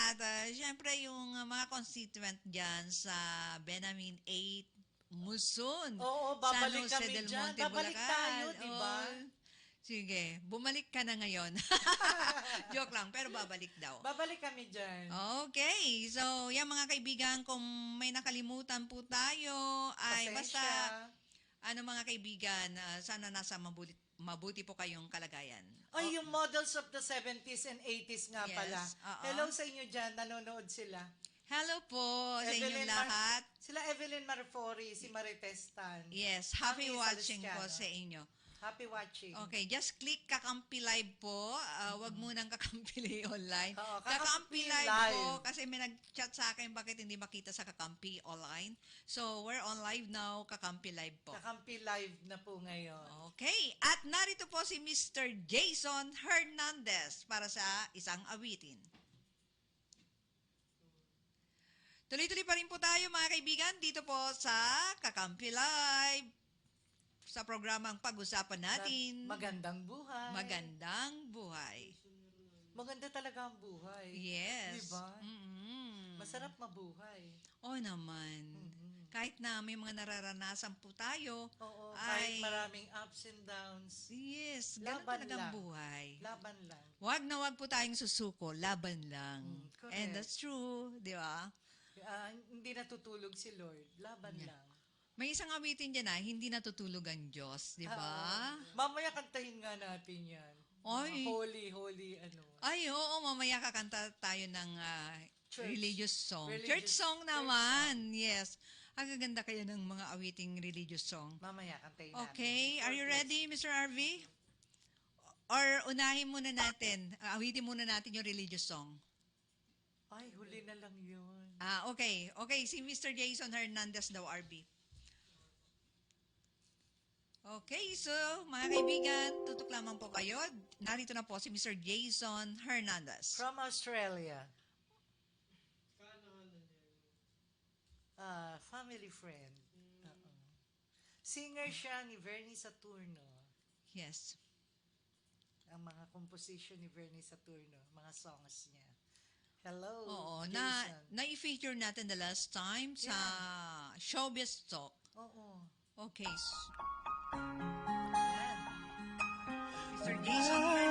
At syempre yung mga constituent dyan sa Benamin 8, Muson.
Oo, babalik
San Jose
kami
del
dyan.
Monte,
Babalik
Bulacan.
tayo, di ba?
Oo. Sige, bumalik ka na ngayon. Joke lang, pero babalik daw.
Babalik kami dyan.
Okay, so yan mga kaibigan, kung may nakalimutan po tayo, ay
Pasensya.
basta, mga kaibigan, sana nasa mabuti po kayong kalagayan.
Ay, yung models of the 70s and 80s nga
Yes,
pala.
oo.
Hello sa inyo dyan, nanonood sila.
Hello po sa inyong
Evelyn
lahat.
Sila Evelyn Marfori, si Marites Tan.
Yes, happy
Mami
watching po
Salustiano.
sa inyo.
Happy watching.
Okay, just click Kakampi Live po. Wag munang Kakampi online.
Oo,
Kakampi
Kakampi
Live
Live.
po kasi may nag-chat sa akin bakit hindi makita sa Kakampi online. So, we're on live now, Kakampi Live po.
Kakampi live na po ngayon.
Okay, at narito po si Mr. Jason Hernandez para sa isang awitin. Tuloy-tuloy pa rin po tayo mga kaibigan dito po sa Kakampi Live. Sa programang pag-usapan natin.
Magandang buhay.
Magandang buhay.
Maganda talaga ang buhay.
Yes.
Diba?
Mm-mm.
Masarap mabuhay.
Oo naman. Kahit na may mga nararanasan po tayo,
Oo,
ay,
kahit maraming ups and downs.
yes, ganun
Laban
talagang
lang.
buhay.
Laban lang.
Wag na wag po tayong susuko, laban lang.
correct.
And that's true, di ba?
Hindi natutulog si Lord. Laban lang.
May isang awitin dyan hindi natutulog ang Diyos, di ba?
Mamaya kantahin nga natin yan.
Ay.
Holy, ano.
Ay, oo, mamaya kakanta tayo ng religious song. Church
Religious-
song
church
naman, yes. Ang gaganda kaya ng mga awiting religious song.
Mamaya kantahin natin.
Okay, are you ready, Mr. RV? Or unahin muna natin, awitin muna natin yung religious song.
Ay, huli na lang yun.
Okay. Okay, si Mr. Jason Hernandez daw, RB. Okay, so mga kaibigan, tutok lamang po kayo. Narito na po si Mr. Jason Hernandez.
From Australia. Family friend. Oo. Singer siya ni Vernie Saturno.
Yes.
Ang mga composition ni Vernie Saturno, mga songs niya. Hello,
Oo,
Jason.
na-feature natin the last time sa Showbiz Talk.
Oo.
Okay.
Yan.
Mr. Jason Hernandez.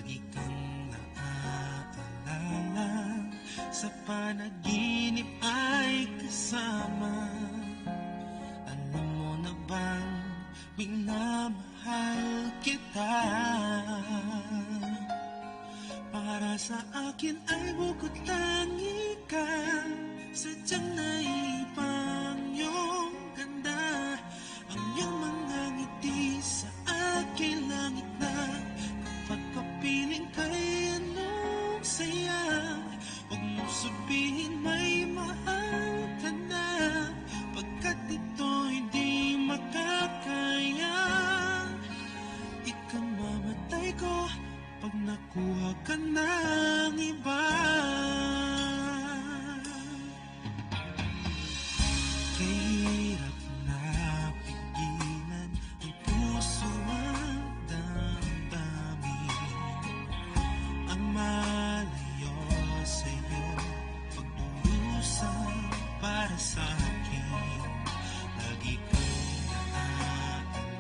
lagi kang naaalala, sa panaginip ay kasama. Alam mo na bang minamahal kita? Para sa akin ay bukod tangi ka, sadyang naipang iyong ganda. Ang iyong mga ngiti sa akin langit na, kapag kapiling kay anong saya. Huwag mo sabihin may mahal ka na, pagkat ito'y di makakaya. Ikamamatay ko pag nakuha ka ng iba. Kahirap na pigilan ang puso ang damdamin, ang malayo sa'yo, pagdurusa para sa akin. Lagi kang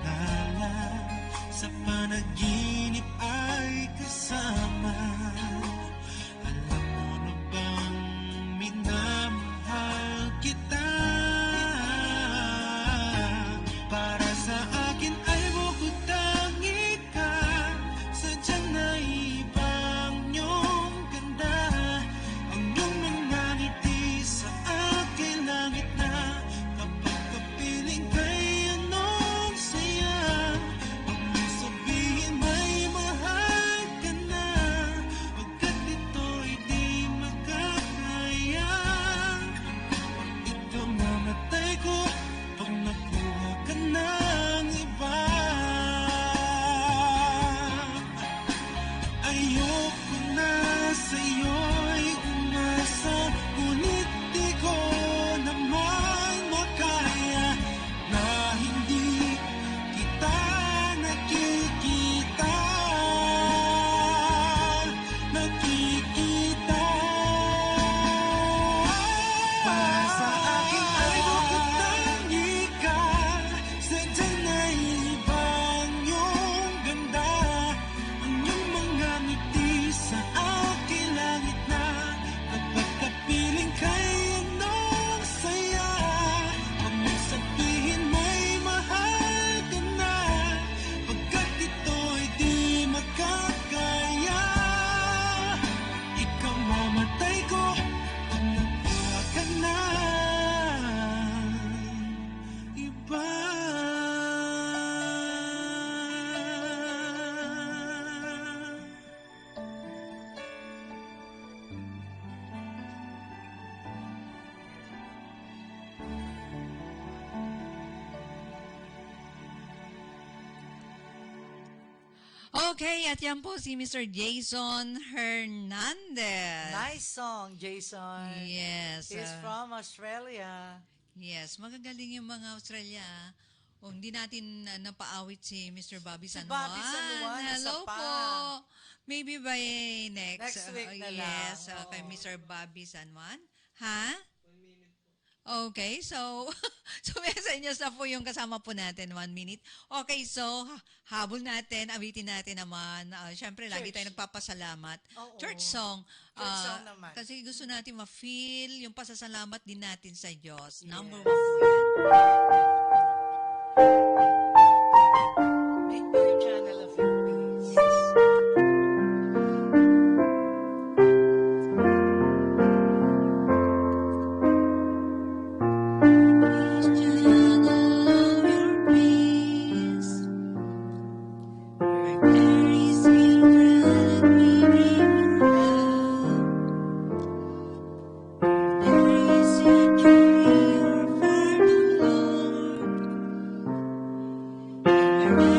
naaalala, sa panaginip ay kasama. Alam mo na bang minamahal kita? Para sa akin ay bukod tangi ka, sadyang naibang iyong ganda. Ang iyong mga ngiti sa akin langit na, kapag kapiling kay anong saya. Huwag mo sabihin may mahal ka na, pagkat ito'y di makakaya. Ikamamatay ko pag nakuha ka ng iba. Ayoko na sa'yo'y umasa, ngunit di ko naman makaya na hindi kita nakikita. Para sa akin ay bukod tangi ka, sadyang naibang iyong ganda. Ang iyong mga ngiti sa akin langit na, kapag kapiling kay anong saya. Huwag mo sabihin may mahal ka na, pagkat ito'y di makakaya. Ikamamatay ko pag nakuha ka ng iba.
Okay, at yan po si Mr. Jason Hernandez.
Nice song, Jason.
Yes.
He's from Australia.
Yes, magagaling yung mga Australia. O, hindi natin napaawit si Mr. Bobby San
Bobby San Juan,
Hello
isa pa.
po. Maybe by next
Next week na lang.
Yes, kay
Oo.
Mr. Bobby San Juan. Ha? Okay, so messages na po yung kasama po natin, 1 minute. Okay, so habol natin, awitin natin naman. Siyempre, lagi
Church.
tayo nagpapasalamat.
Oo.
Church song.
Church song naman.
Kasi gusto natin ma-feel yung pasasalamat din natin sa Diyos. Number 1 po yan.
Make me a channel of your peace.
There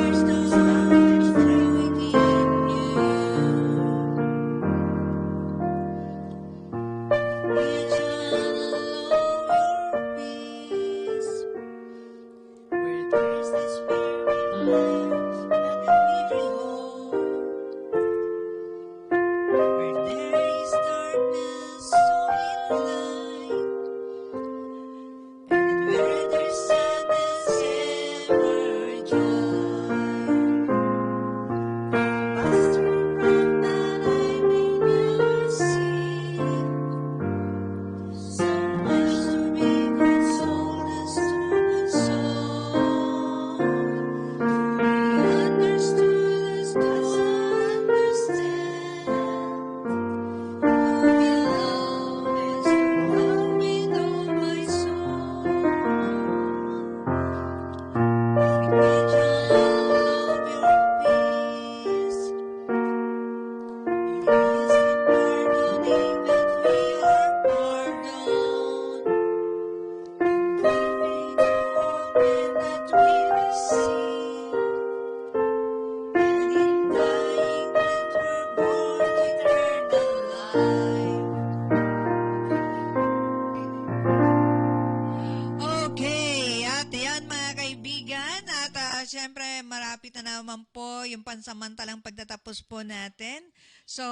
pagtatapos po natin. So,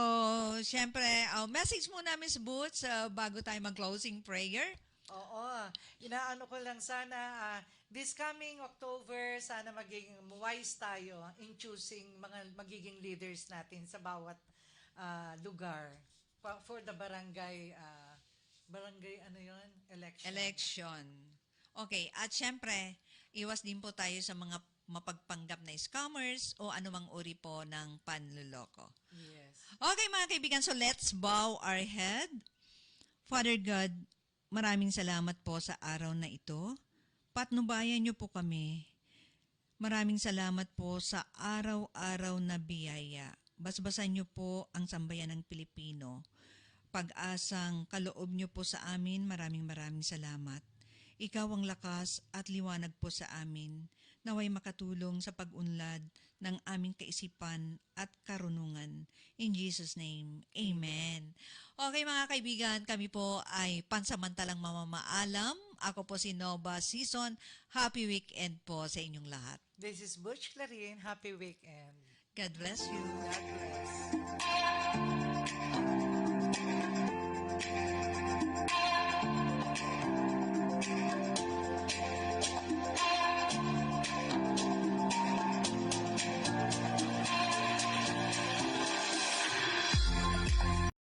syempre, message muna Miss Boots bago tayo mag-closing prayer.
Oo, inaano ko lang sana, this coming October, sana maging wise tayo in choosing mga magiging leaders natin sa bawat lugar. For the barangay, barangay ano yon election.
Election. Okay, at syempre, iwas din po tayo sa mga mapagpanggap na scammers o anumang uri po ng panluloko.
Yes.
Okay mga kaibigan, so let's bow our head. Father God, maraming salamat po sa araw na ito. Patnubayan niyo po kami. Maraming salamat po sa araw-araw na biyaya. Basbasan niyo po ang sambayan ng Pilipino. Pag-asang kaloob niyo po sa amin, maraming salamat. Ikaw ang lakas at liwanag po sa amin. Naway makatulong sa pag-unlad ng aming kaisipan at karunungan. In Jesus' name, Amen. Okay mga kaibigan, kami po ay pansamantalang mamamaalam. Ako po si Nova Season. Happy weekend po sa inyong lahat.
This is Butch Clarin. Happy weekend.
God bless you.
God bless.